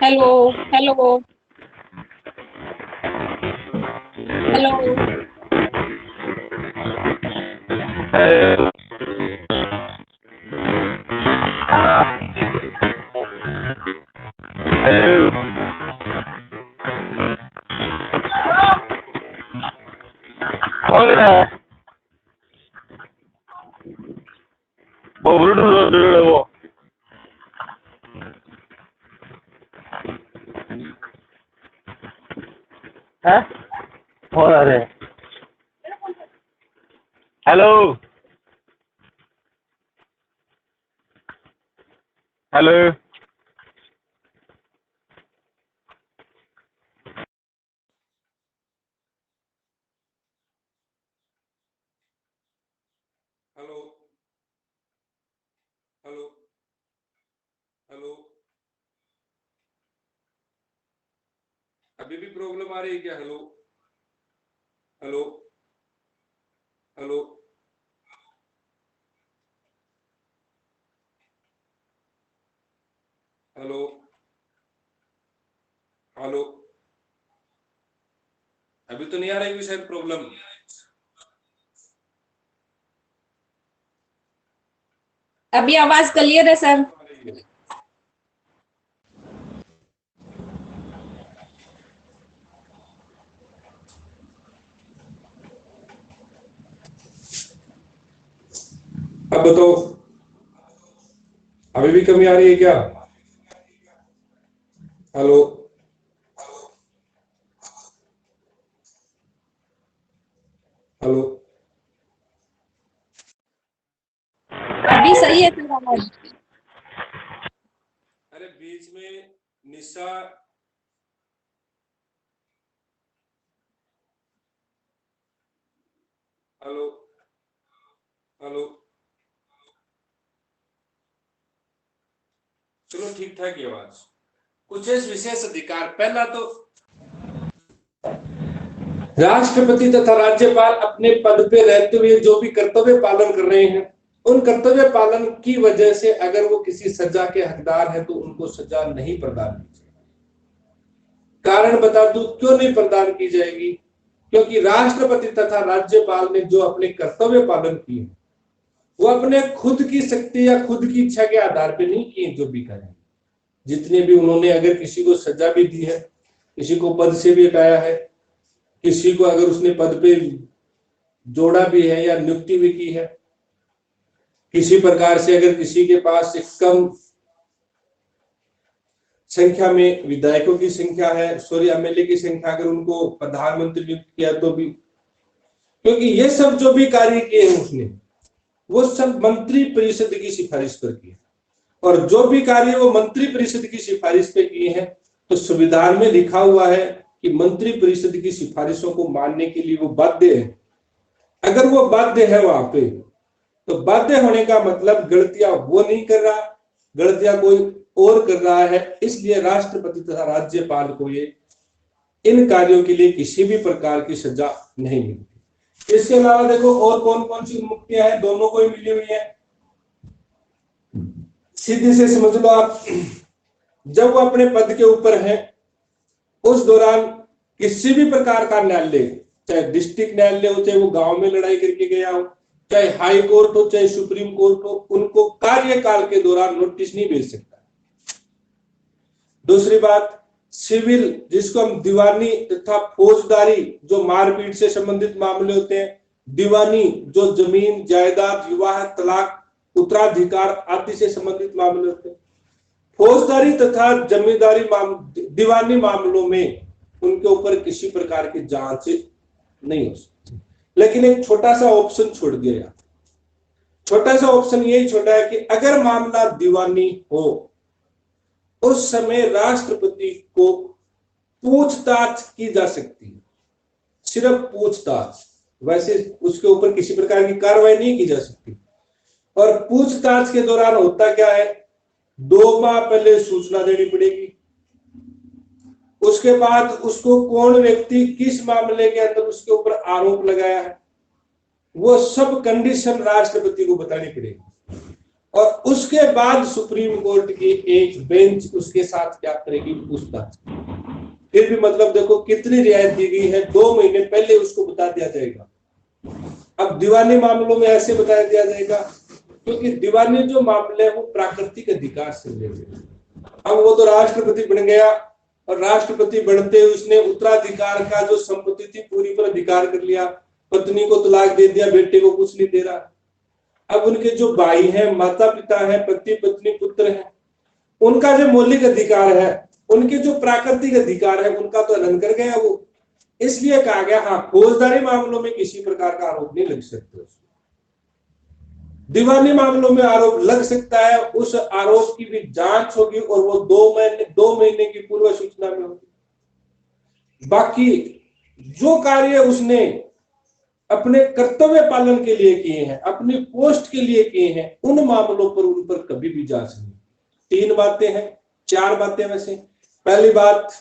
हेलो हेलो हेलो वो ब्लूटूथ वो है हो रहा है। Hello hello hello hello hello, अभी भी प्रॉब्लम आ रही है क्या? Hello hello hello hello hello, अभी तो नहीं आ रही शायद प्रॉब्लम। अभी आवाज क्लियर है सर। अब बताओ, अभी भी कमी आ रही है क्या? हेलो हेलो, अभी सही है सर आवाज। अरे बीच में निशा, हेलो हेलो, चलो ठीक ठाक ही आवाज। कुछ विशेष अधिकार, पहला तो राष्ट्रपति तथा राज्यपाल अपने पद पे रहते हुए जो भी कर्तव्य पालन कर रहे हैं, उन कर्तव्य पालन की वजह से अगर वो किसी सजा के हकदार है तो उनको सजा नहीं प्रदान की जाएगी। कारण बता दूं क्यों नहीं प्रदान की जाएगी? क्योंकि राष्ट्रपति तथा राज्यपाल ने जो अपने कर्तव्य पालन किए वो अपने खुद की शक्ति या खुद की इच्छा के आधार पर नहीं किए। जो भी करें, जितने भी उन्होंने अगर किसी को सजा भी दी है, किसी को पद से भी हटाया है, किसी को अगर उसने पद पे जोड़ा भी है या नियुक्ति भी की है, किसी प्रकार से अगर किसी के पास एक कम संख्या में विधायकों की संख्या है, एमएलए की संख्या, अगर उनको प्रधानमंत्री नियुक्त किया तो भी, क्योंकि ये सब जो भी कार्य किए हैं उसने, वो सब मंत्री परिषद की सिफारिश पर किए, और जो भी कार्य वो मंत्री परिषद की सिफारिश पे किए हैं तो संविधान में लिखा हुआ है कि मंत्री परिषद की सिफारिशों को मानने के लिए वो बाध्य है। अगर वो बाध्य है वहां पे, तो बाध्य होने का मतलब गलतियां वो नहीं कर रहा, गलतियां कोई और कर रहा है। इसलिए राष्ट्रपति तथा राज्यपाल को ये इन कार्यों के लिए किसी भी प्रकार की सजा नहीं मिलती। इसके अलावा देखो और कौन कौन सी मुक्तियां हैं, दोनों को ही मिली हुई है। सीधे से समझ लो आप, जब वो अपने पद के ऊपर है उस दौरान किसी भी प्रकार का न्यायालय, चाहे डिस्ट्रिक्ट न्यायालय हो, चाहे वो गांव में लड़ाई करके गया हो, चाहे हाई कोर्ट हो, चाहे सुप्रीम कोर्ट हो, उनको कार्यकाल के दौरान नोटिस नहीं भेज सकता। दूसरी बात, सिविल जिसको हम दीवानी तथा फौजदारी जो मारपीट से संबंधित मामले होते हैं, दीवानी जो जमीन जायदाद विवाह तलाक उत्तराधिकार आदि से संबंधित मामले होते हैं, फौजदारी तथा जमींदारी दीवानी मामलों में उनके ऊपर किसी प्रकार की जांच नहीं हो सकती। लेकिन एक छोटा सा ऑप्शन छोड़ दिया यार, छोटा सा ऑप्शन यही छोड़ा है कि अगर मामला दीवानी हो उस समय राष्ट्रपति को पूछताछ की जा सकती है, सिर्फ पूछताछ, वैसे उसके ऊपर किसी प्रकार की कार्रवाई नहीं की जा सकती। और पूछताछ के दौरान होता क्या है, 2 माह पहले सूचना देनी पड़ेगी, उसके बाद उसको कौन व्यक्ति किस मामले के अंदर उसके ऊपर आरोप लगाया है वो सब कंडीशन राष्ट्रपति को बतानी पड़ेगी, और उसके बाद सुप्रीम कोर्ट की एक बेंच उसके साथ क्या करेगी, पूछताछ। फिर भी मतलब देखो कितनी रियायत दी गई है, 2 महीने पहले उसको बता दिया जाएगा। अब दीवानी मामलों में ऐसे बताया दिया जाएगा क्योंकि दीवानी जो मामले हैं वो प्राकृतिक अधिकार से रिलेटेड। अब वो तो राष्ट्रपति बन गया और राष्ट्रपति बनते उसने उत्तराधिकार का जो संपत्ति थी पूरी पर अधिकार कर लिया, पत्नी को तलाक दे दिया, बेटे को कुछ नहीं दे रहा। अब उनके जो भाई हैं, माता पिता हैं, पति पत्नी पुत्र हैं, उनका जो मौलिक अधिकार है, उनके जो प्राकृतिक अधिकार है, उनका तो हनन कर गया वो। इसलिए कहा गया हाँ, फौजदारी मामलों में किसी प्रकार का आरोप नहीं लग सकता, दीवानी मामलों में आरोप लग सकता है। उस आरोप की भी जांच होगी और वो 2 महीने की पूर्व सूचना में होगी। बाकी जो कार्य उसने अपने कर्तव्य पालन के लिए किए हैं, अपनी पोस्ट के लिए किए हैं, उन मामलों पर उन पर कभी भी जांच नहीं। 3 बातें हैं, 4 बातें वैसे। पहली बात,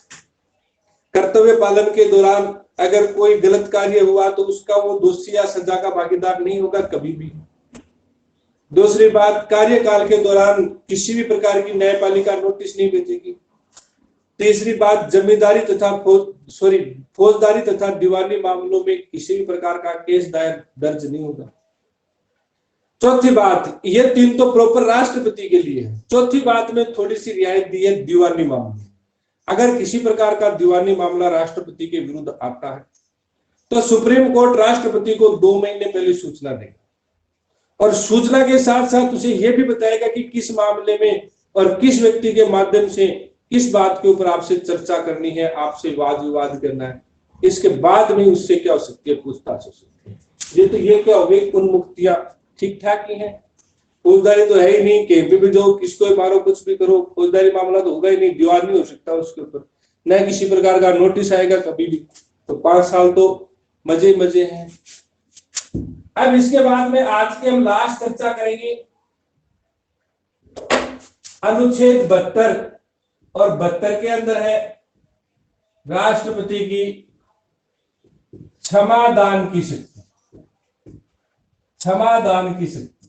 कर्तव्य पालन के दौरान अगर कोई गलत कार्य हुआ तो उसका वो दोषी या सजा का भागीदार नहीं होगा कभी भी। दूसरी बात, कार्यकाल के दौरान किसी भी प्रकार की न्यायपालिका नोटिस नहीं भेजेगी। तीसरी बात, जमींदारी तथा फौजदारी तथा दीवानी मामलों में किसी भी प्रकार का केस दर्ज नहीं होगा। चौथी बात, ये 3 तो प्रॉपर राष्ट्रपति के लिए है। चौथी बात में थोड़ी सी रियायत दी है दीवानी मामले। अगर किसी प्रकार का दीवानी मामला राष्ट्रपति के विरुद्ध आता है तो सुप्रीम कोर्ट राष्ट्रपति को 2 महीने पहले सूचना देगा, और सूचना के साथ साथ उसे यह भी बताएगा कि किस मामले में और किस व्यक्ति के माध्यम से किस बात के ऊपर आपसे चर्चा करनी है, आपसे वाद विवाद करना है। इसके बाद में उससे क्या हो सकती है, पूछताछ हो सकती है। ये क्या हो गई, उन्मुक्तियां ठीक ठाक ही है। फौजदारी तो है ही नहीं, कहीं भी जो किसको मारो कुछ भी करो, फौजदारी मामला तो होगा ही नहीं, दीवार नहीं हो सकता उसके ऊपर, न किसी प्रकार का नोटिस आएगा कभी भी। तो 5 साल तो मजे मजे हैं। अब इसके बाद में आज के हम लास्ट चर्चा करेंगे अनुच्छेद 72, और 72 के अंदर है राष्ट्रपति की क्षमादान की शक्ति, क्षमादान की शक्ति।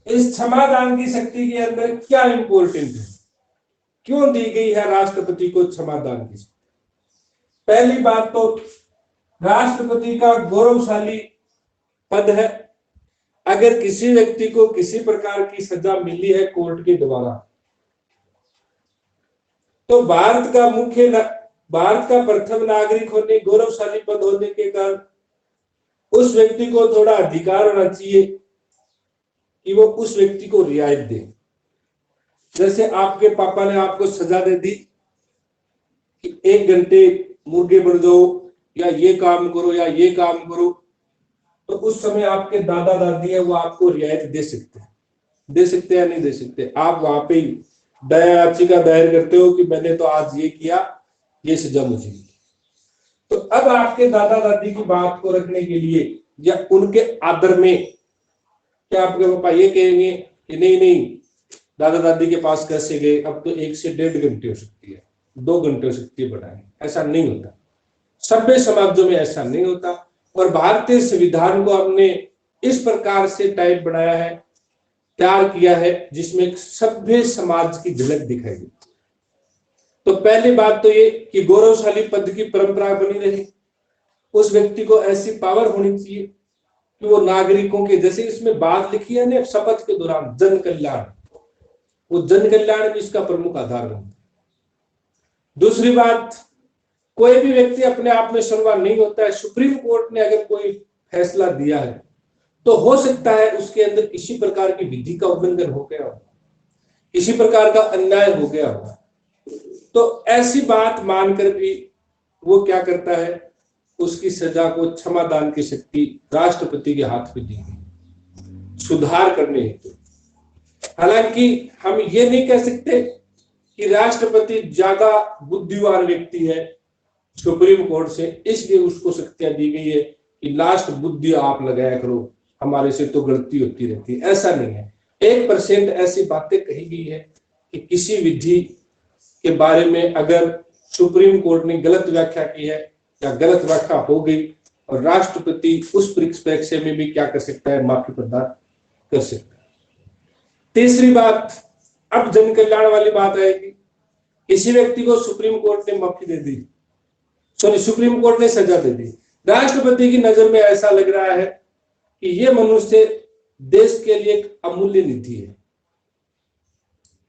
इस क्षमादान की शक्ति के अंदर क्या इंपॉर्टेंट है, क्यों दी गई है राष्ट्रपति को क्षमादान की शक्ति? पहली बात तो राष्ट्रपति का गौरवशाली पद है। अगर किसी व्यक्ति को किसी प्रकार की सजा मिली है कोर्ट के द्वारा, तो भारत का प्रथम नागरिक होने, गौरवशाली पद होने के कारण उस व्यक्ति को थोड़ा अधिकार होना चाहिए कि वो उस व्यक्ति को रियायत दे। जैसे आपके पापा ने आपको सजा दे दी कि 1 घंटे मुर्गे बन जाओ, या ये काम करो या ये काम करो, तो उस समय आपके दादा दादी है वो आपको रियायत दे सकते हैं या नहीं दे सकते? आप वहां पे दया याचिका दायर करते हो कि मैंने तो आज ये किया, ये सजा मुझे मिली। तो अब आपके दादा दादी की बात को रखने के लिए या उनके आदर में क्या आपके पापा ये कहेंगे कि नहीं दादा दादी के पास कैसे गए, अब तो 1 से 1.5 घंटे हो सकती है, 2 घंटे हो सकती है बढ़ाएं? ऐसा नहीं होता। सभ्य समाजों में ऐसा नहीं होता। और भारतीय संविधान को हमने इस प्रकार से टाइप बनाया है, तैयार किया है, जिसमें सभ्य समाज की झलक दिखाई देती। तो पहली बात तो ये कि गौरवशाली पद की परंपरा बनी रहे, उस व्यक्ति को ऐसी पावर होनी चाहिए कि वो नागरिकों के, जैसे इसमें बात लिखी है ना शपथ के दौरान, जन कल्याण, वो जन कल्याण भी इसका प्रमुख आधार बनता है। दूसरी बात, कोई भी व्यक्ति अपने आप में सर्वज्ञ नहीं होता है। सुप्रीम कोर्ट ने अगर कोई फैसला दिया है तो हो सकता है उसके अंदर किसी प्रकार की विधि का उल्लंघन हो गया हो, किसी प्रकार का अन्याय हो गया हो, तो ऐसी बात मानकर भी वो क्या करता है, उसकी सजा को क्षमादान की शक्ति राष्ट्रपति के हाथ में दी गई सुधार करने हेतु। हालांकि हम ये नहीं कह सकते कि राष्ट्रपति ज्यादा बुद्धिमान व्यक्ति है सुप्रीम कोर्ट से, इसलिए उसको शक्तियां दी गई है कि लास्ट बुद्धि आप लगाया करो, हमारे से तो गलती होती रहती है। ऐसा नहीं है। 1% ऐसी बातें कही गई है कि किसी विधि के बारे में अगर सुप्रीम कोर्ट ने गलत व्याख्या की है या गलत व्याख्या हो गई, और राष्ट्रपति उस परिप्रेक्ष्य में भी क्या कर सकता है, माफी प्रदान कर सकता है। तीसरी बात, अब जन कल्याण वाली बात आएगी। किसी व्यक्ति को सुप्रीम कोर्ट ने माफी दे दी, सुप्रीम कोर्ट ने सजा दे दी, राष्ट्रपति की नजर में ऐसा लग रहा है कि ये मनुष्य देश के लिए एक अमूल्य निधि है,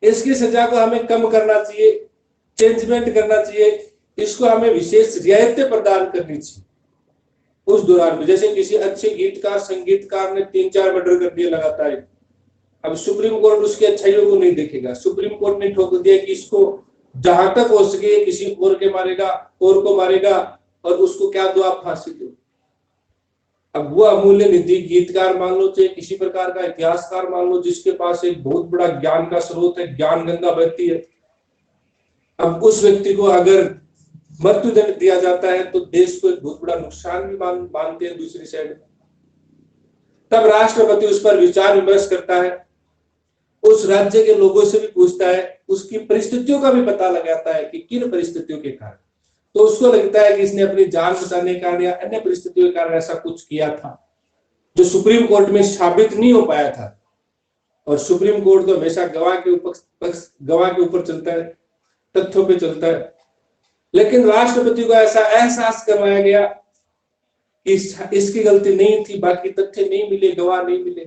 इसकी सजा को हमें कम करना चाहिए, चेंजमेंट करना चाहिए, इसको हमें विशेष रियायतें प्रदान करनी चाहिए। उस दौरान में जैसे किसी अच्छे गीतकार संगीतकार ने 3-4 मर्डर कर दिए लगातार, अब सुप्रीम कोर्ट उसकी अच्छाइयों को नहीं देखेगा। सुप्रीम कोर्ट ने ठोक दिया कि इसको जहां तक हो सके किसी और को मारेगा और उसको क्या दो, आप फांसी दो। अब वो अमूल्य निधि गीतकार मान लो, चाहे किसी प्रकार का इतिहासकार मान लो, जिसके पास एक बहुत बड़ा ज्ञान का स्रोत है, ज्ञान गंगा बहती है, अब उस व्यक्ति को अगर मृत्युदंड दिया जाता है तो देश को एक बहुत बड़ा नुकसान भी मानते हैं दूसरी साइड। तब राष्ट्रपति उस पर विचार विमर्श करता है, उस राज्य के लोगों से भी पूछता है, उसकी परिस्थितियों का भी पता लगाता है कि किन परिस्थितियों के कारण, तो उसको लगता है कि इसने अपनी जान बचाने के कारण या अन्य परिस्थितियों के कारण ऐसा कुछ किया था जो सुप्रीम कोर्ट में साबित नहीं हो पाया था। और सुप्रीम कोर्ट तो हमेशा गवाह के ऊपर चलता है, तथ्यों पे चलता है। लेकिन राष्ट्रपति को ऐसा एहसास करवाया गया कि इसकी गलती नहीं थी, बाकी तथ्य नहीं मिले, गवाह नहीं मिले,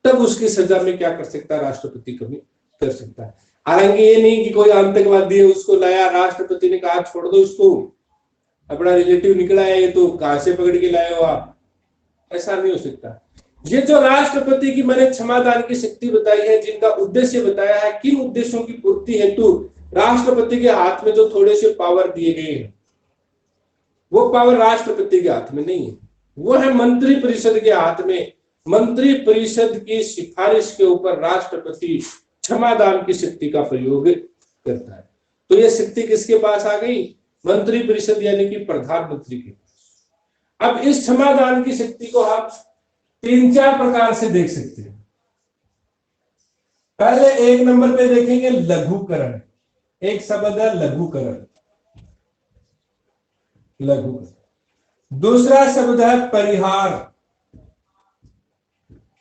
तब उसकी सजा में क्या कर सकता है, राष्ट्रपति कभी कर सकता है। हालांकि ये नहीं कि कोई आतंकवादी है उसको लाया, राष्ट्रपति ने कहा छोड़ दो इसको, अपना रिलेटिव निकला है, ये तो कहां से पकड़ के लाए हो आप, ऐसा नहीं हो सकता। ये जो राष्ट्रपति की मैंने क्षमादान की शक्ति बताई है, जिनका उद्देश्य बताया है, किन उद्देश्यों की पूर्ति हेतु राष्ट्रपति के हाथ में जो थोड़े से पावर दिए गए हैं, वो पावर राष्ट्रपति के हाथ में नहीं है, वो है मंत्री परिषद के हाथ में। मंत्री परिषद की सिफारिश के ऊपर राष्ट्रपति क्षमादान की शक्ति का प्रयोग करता है। तो ये शक्ति किसके पास आ गई, मंत्री परिषद यानी कि प्रधानमंत्री के पास। अब इस क्षमादान की शक्ति को हम 3-4 प्रकार से देख सकते हैं। पहले 1 नंबर पे देखेंगे लघुकरण। एक शब्द है लघुकरण। लघुकरण दूसरा शब्द है परिहार,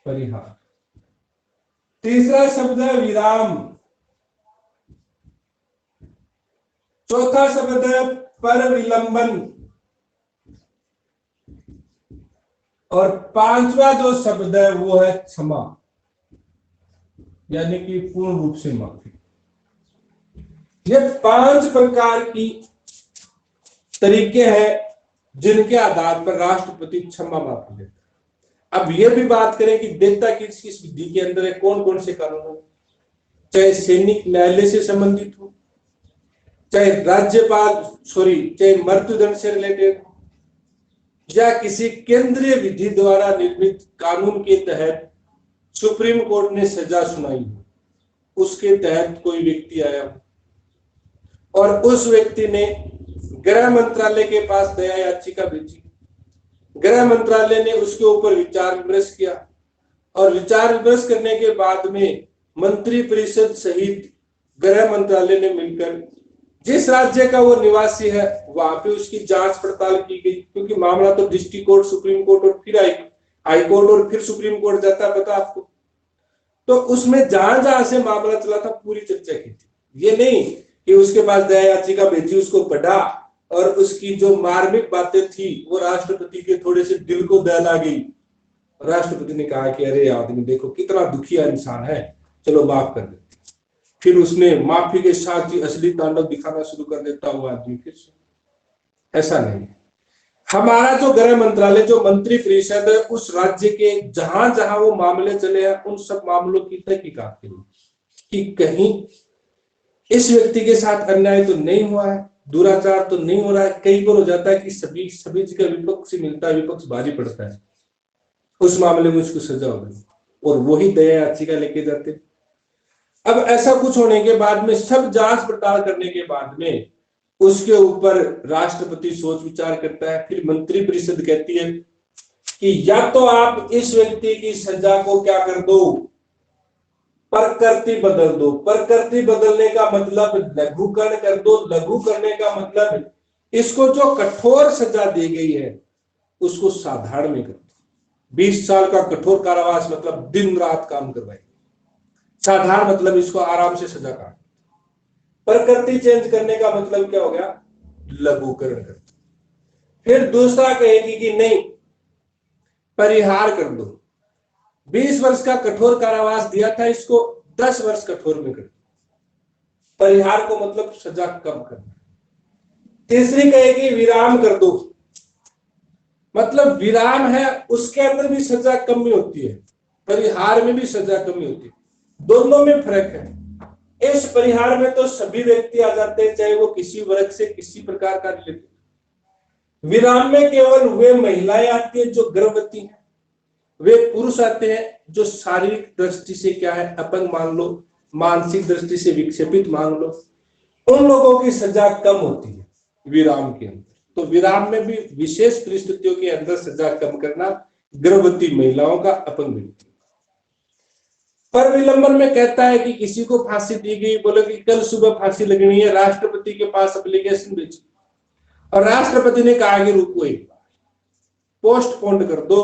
परिहार। तीसरा शब्द है विराम। चौथा शब्द है पर विलंबन। और पांचवा जो शब्द है वो है क्षमा, यानी कि पूर्ण रूप से माफी। ये 5 प्रकार की तरीके हैं जिनके आधार पर राष्ट्रपति क्षमा माफी देता है। अब ये भी बात करें कि देता किस किस विधि के अंदर है, कौन कौन से कानून है, चाहे सैनिक न्यायालय से संबंधित हो, चाहे चाहे मृत्युदंड से रिलेटेड हो, या किसी केंद्रीय विधि द्वारा निर्मित कानून के तहत सुप्रीम कोर्ट ने सजा सुनाई हो, उसके तहत कोई व्यक्ति आया हो और उस व्यक्ति ने गृह मंत्रालय के पास दया याचिका भेजी, गृह मंत्रालय ने उसके ऊपर विचार विमर्श किया और विचार विमर्श करने के बाद में मंत्री परिषद सहित गृह मंत्रालय ने मिलकर जिस राज्य का वो निवासी है वहां पे उसकी जांच पड़ताल की गई, क्योंकि मामला तो डिस्ट्रिक्ट कोर्ट, सुप्रीम कोर्ट और फिर हाई कोर्ट और फिर सुप्रीम कोर्ट जाता है, पता आपको। तो उसमें जहां जहां से मामला चला था पूरी चर्चा की थी। ये नहीं कि उसके पास दया याचिका भेजी, उसको पढ़ा और उसकी जो मार्मिक बातें थी वो राष्ट्रपति के थोड़े से दिल को दहला गई। राष्ट्रपति ने कहा कि अरे आदमी देखो कितना दुखिया इंसान है, चलो माफ कर देते। फिर उसने माफी के साथ ही असली तांडव दिखाना शुरू कर देता हुआ आदमी फिर से। ऐसा नहीं है। हमारा जो गृह मंत्रालय, जो मंत्री परिषद है, उस राज्य के जहां जहां वो मामले चले हैं उन सब मामलों की तहकीकात करेगी कि कहीं इस व्यक्ति के साथ अन्याय तो नहीं हुआ है, दुराचार तो नहीं हो रहा है। कई बार हो जाता है कि सभी जगह विपक्ष से मिलता है, विपक्ष भारी पड़ता है, उस मामले में उसको सजा हो गई और वही दया याचिका लेके जाते। अब ऐसा कुछ होने के बाद में, सब जांच पड़ताल करने के बाद में उसके ऊपर राष्ट्रपति सोच विचार करता है। फिर मंत्री परिषद कहती है कि या तो आप इस व्यक्ति की सजा को क्या कर दो, प्रकृति बदल दो। प्रकृति बदलने का मतलब लघुकरण कर दो। लघु करने का मतलब इसको जो कठोर सजा दी गई है उसको साधारण में कर दो। 20 साल का कठोर कारावास मतलब दिन रात काम करवाएगी। साधारण मतलब इसको आराम से सजा काट। प्रकृति चेंज करने का मतलब क्या हो गया, लघुकरण कर दो। फिर दूसरा कहेगी कि नहीं, परिहार कर दो। 20 वर्ष का कठोर कारावास दिया था, इसको 10 वर्ष कठोर में कर दो। परिहार को मतलब सजा कम करना। तीसरी कहेगी विराम कर दो, मतलब विराम है उसके अंदर भी सजा कमी होती है, परिहार में भी सजा कमी होती है, दोनों में फर्क है। इस परिहार में तो सभी व्यक्ति आ जाते हैं, चाहे वो किसी वर्ग से किसी प्रकार का रिलेटेड। विराम में केवल वे महिलाएं आती है जो गर्भवती हैं, वे पुरुष आते हैं जो शारीरिक दृष्टि से क्या है, अपंग मान लो, मानसिक दृष्टि से विक्षेपित मान लो, उन लोगों की सजा कम होती है विराम के अंदर। तो विराम में भी विशेष परिस्थितियों के अंदर सजा कम करना गर्भवती महिलाओं का, अपंग व्यक्ति। पर विलंबन में कहता है कि किसी को फांसी दी गई, बोले कि कल सुबह फांसी लगनी है, राष्ट्रपति के पास एप्लीकेशन भेजी और राष्ट्रपति ने कहा कि रुको एक बार, पोस्टपोन कर दो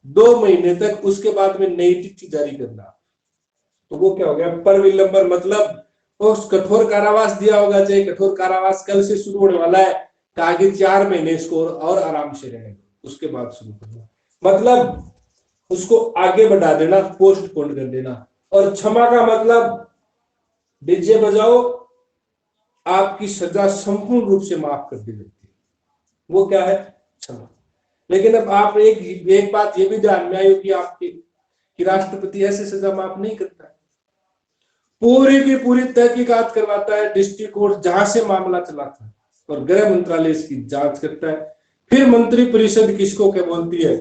2 महीने तक, उसके बाद में नई तिथि जारी करना। तो वो क्या हो गया, पर विलंबन मतलब उस कठोर कारावास दिया होगा, चाहे कठोर कारावास कल से शुरू होने वाला है, कहा कि 4 महीने इसको और आराम से रहेगा, उसके बाद शुरू करना, मतलब उसको आगे बढ़ा देना, पोस्टपोन कर देना। और क्षमा का मतलब डीजे बजाओ, आपकी सजा संपूर्ण रूप से माफ कर दी जाती है, वो क्या है, क्षमा। लेकिन अब आप एक बात ये भी ध्यान में आई होगी आपके कि राष्ट्रपति ऐसे सजा माफ नहीं करता है, पूरी की पूरी तहकीकात करवाता है डिस्ट्रिक्ट कोर्ट जहां से मामला चला था और गृह मंत्रालय इसकी जांच करता है। फिर मंत्री परिषद किसको क्या बोलती है,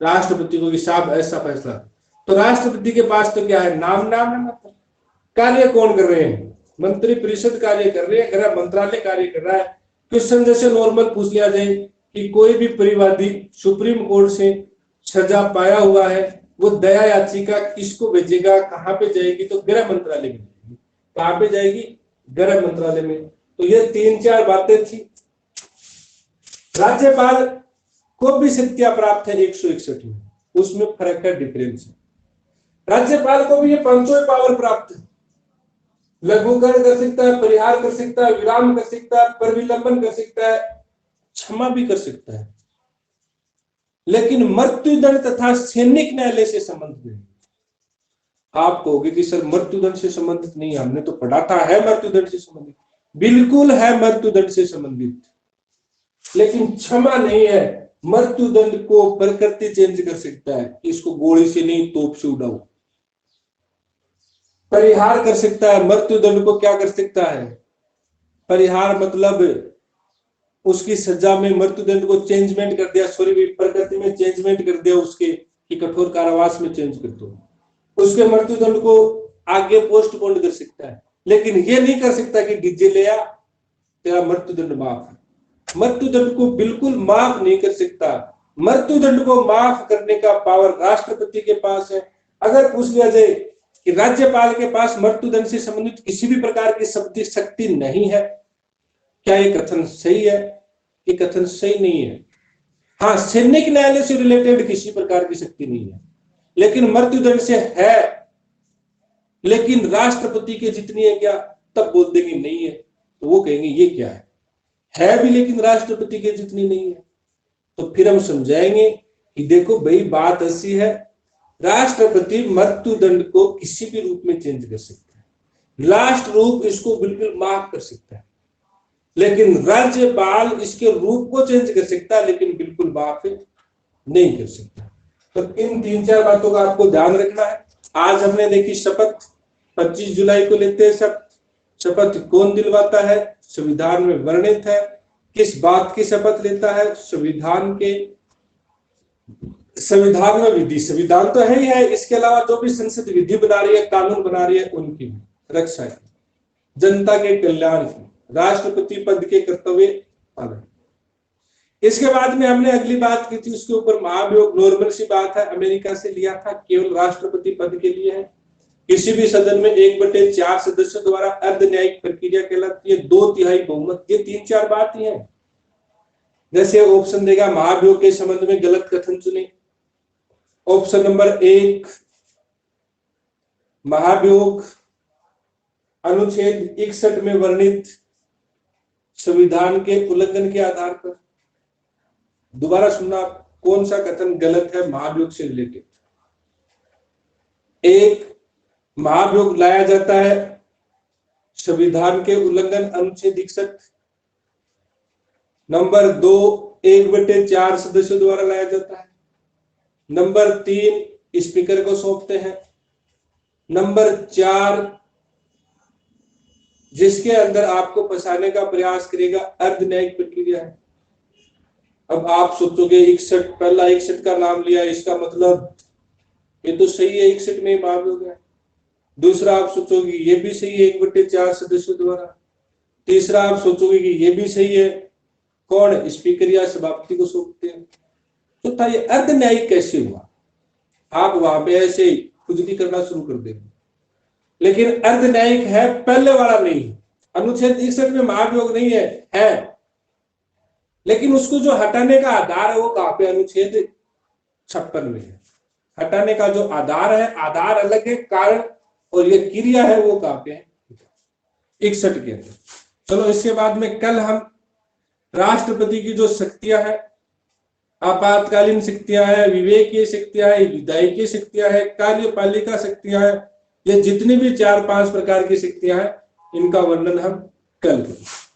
राष्ट्रपति को कि साहब ऐसा फैसला। तो राष्ट्रपति के पास तो क्या है, नाम है, मतलब कार्य कौन कर रहे हैं, मंत्री परिषद कार्य कर रहे हैं, गृह मंत्रालय कार्य कर रहा है। क्वेश्चन जैसे नॉर्मल पूछ लिया जाए कि कोई भी परिवादी सुप्रीम कोर्ट से सजा पाया हुआ है, वो दया याचिका किसको भेजेगा, कहां पे जाएगी, तो गृह मंत्रालय में। कहां पे जाएगी, गृह मंत्रालय में। तो ये 3-4 बातें थी। राज्यपाल को भी शक्तियां प्राप्त है 161 में, उसमें फर्क है, डिफरेंस है। राज्यपाल को भी ये पांचों पावर प्राप्त है, लघुकरण कर सकता है, परिहार कर सकता है, विराम कर सकता है, परिविलंबन कर सकता है, क्षमा भी कर सकता है, लेकिन मृत्युदंड तथा सैनिक न्यायालय से संबंध नहीं। आप कहोगे कि सर मृत्युदंड से संबंधित नहीं, हमने तो पढ़ा था है मृत्युदंड से संबंधित। बिल्कुल है मृत्युदंड से संबंधित, लेकिन क्षमा नहीं है। मृत्युदंड को प्रकृति चेंज कर सकता है, इसको गोली से नहीं तोप से उड़ाओ। परिहार कर सकता है, मृत्युदंड को क्या कर सकता है, परिहार मतलब उसकी सजा में मृत्युदंड को चेंजमेंट कर दिया, सॉरी प्रकृति में चेंजमेंट कर दिया उसके, कि कठोर कारावास में चेंज कर दो, उसके मृत्युदंड को आगे पोस्टपोन कर सकता है, लेकिन ये नहीं कर सकता कि डीजे ले आ तेरा मृत्युदंड माफ है। मृत्युदंड को बिल्कुल माफ नहीं कर सकता। मृत्युदंड को माफ करने का पावर राष्ट्रपति के पास है। अगर पूछ लिया जाए कि राज्यपाल के पास मृत्युदंड से संबंधित किसी भी प्रकार की शक्ति नहीं है, क्या ये कथन सही है? ये कथन सही नहीं है। हाँ, सैनिक न्यायालय से रिलेटेड किसी प्रकार की शक्ति नहीं है, लेकिन मृत्युदंड से है। लेकिन राष्ट्रपति के जितनी है क्या? तब बोल देंगे नहीं है, तो वो कहेंगे ये क्या है भी लेकिन राष्ट्रपति के जितनी नहीं है। तो फिर हम समझाएंगे कि देखो भाई बात ऐसी है, राष्ट्रपति मृत्युदंड को किसी भी रूप में चेंज कर सकता है, लास्ट रूप इसको बिल्कुल माफ कर सकता है, लेकिन राज्यपाल इसके रूप को चेंज कर सकता है, लेकिन बिल्कुल माफ नहीं कर सकता। तो इन 3-4 बातों का आपको ध्यान रखना है। आज हमने देखी शपथ, 25 जुलाई को लेते हैं शपथ। शपथ कौन दिलवाता है? संविधान में वर्णित है। किस बात की शपथ लेता है? संविधान में विधि, संविधान तो है ही है, इसके अलावा जो भी संसद विधि बना रही है, कानून बना रही है, उनकी भी रक्षा की, जनता के कल्याण की, राष्ट्रपति पद के कर्तव्य पालन। इसके बाद में हमने अगली बात की थी, उसके ऊपर महाभियोग नॉर्मल सी बात है, अमेरिका से लिया था, केवल राष्ट्रपति पद के लिए है। किसी भी सदन में 1/4 सदस्यों द्वारा अर्ध न्यायिक प्रक्रिया कहलाती है, 2/3 बहुमत। ये 3-4 बात ही है। जैसे ऑप्शन देगा महाभियोग के संबंध में गलत कथन चुने। ऑप्शन नंबर 1, महाभियोग अनुच्छेद 61 में वर्णित संविधान के उल्लंघन के आधार पर। दोबारा सुनना, कौन सा कथन गलत है महाभियोग से रिलेटेड? 1, महाभियोग लाया जाता है संविधान के उल्लंघन अनुच्छेद 61। नंबर 2, 1/4 सदस्यों द्वारा लाया जाता है। नंबर 3, स्पीकर को सौंपते हैं। नंबर 4, जिसके अंदर आपको फंसाने का प्रयास करेगा, अर्ध न्यायिक प्रक्रिया है। अब आप सोचोगे 61, पहला 61 का नाम लिया, इसका मतलब ये तो सही है, 61 में महाभियोग है। दूसरा आप सोचोगे ये भी सही है, 1/4 सदस्यों द्वारा। तीसरा आप सोचोगे कि ये भी सही है, कौन? स्पीकर या सभापति को सौंपते हैं। तो था ये अर्ध न्यायिक कैसे हुआ? आप वहां पे ऐसे खुजली करना शुरू कर देंगे। लेकिन अर्ध न्यायिक है, पहले वाला नहीं है। अनुच्छेद 61 में महाभियोग नहीं है, लेकिन उसको जो हटाने का आधार है वो कहां पे? अनुच्छेद 56 में है। हटाने का जो आधार है, आधार अलग है, कारण और ये क्रिया है वो कहां पे है? 61 के अंदर। चलो इसके बाद में कल हम राष्ट्रपति की जो शक्तियां है, आपातकालीन शक्तियां है, विवेकीय शक्तियां है, विधायिकीय शक्तियां है, कार्यपालिका शक्तियां है, ये जितनी भी 4-5 प्रकार की शक्तियां हैं, इनका वर्णन हम कल करेंगे।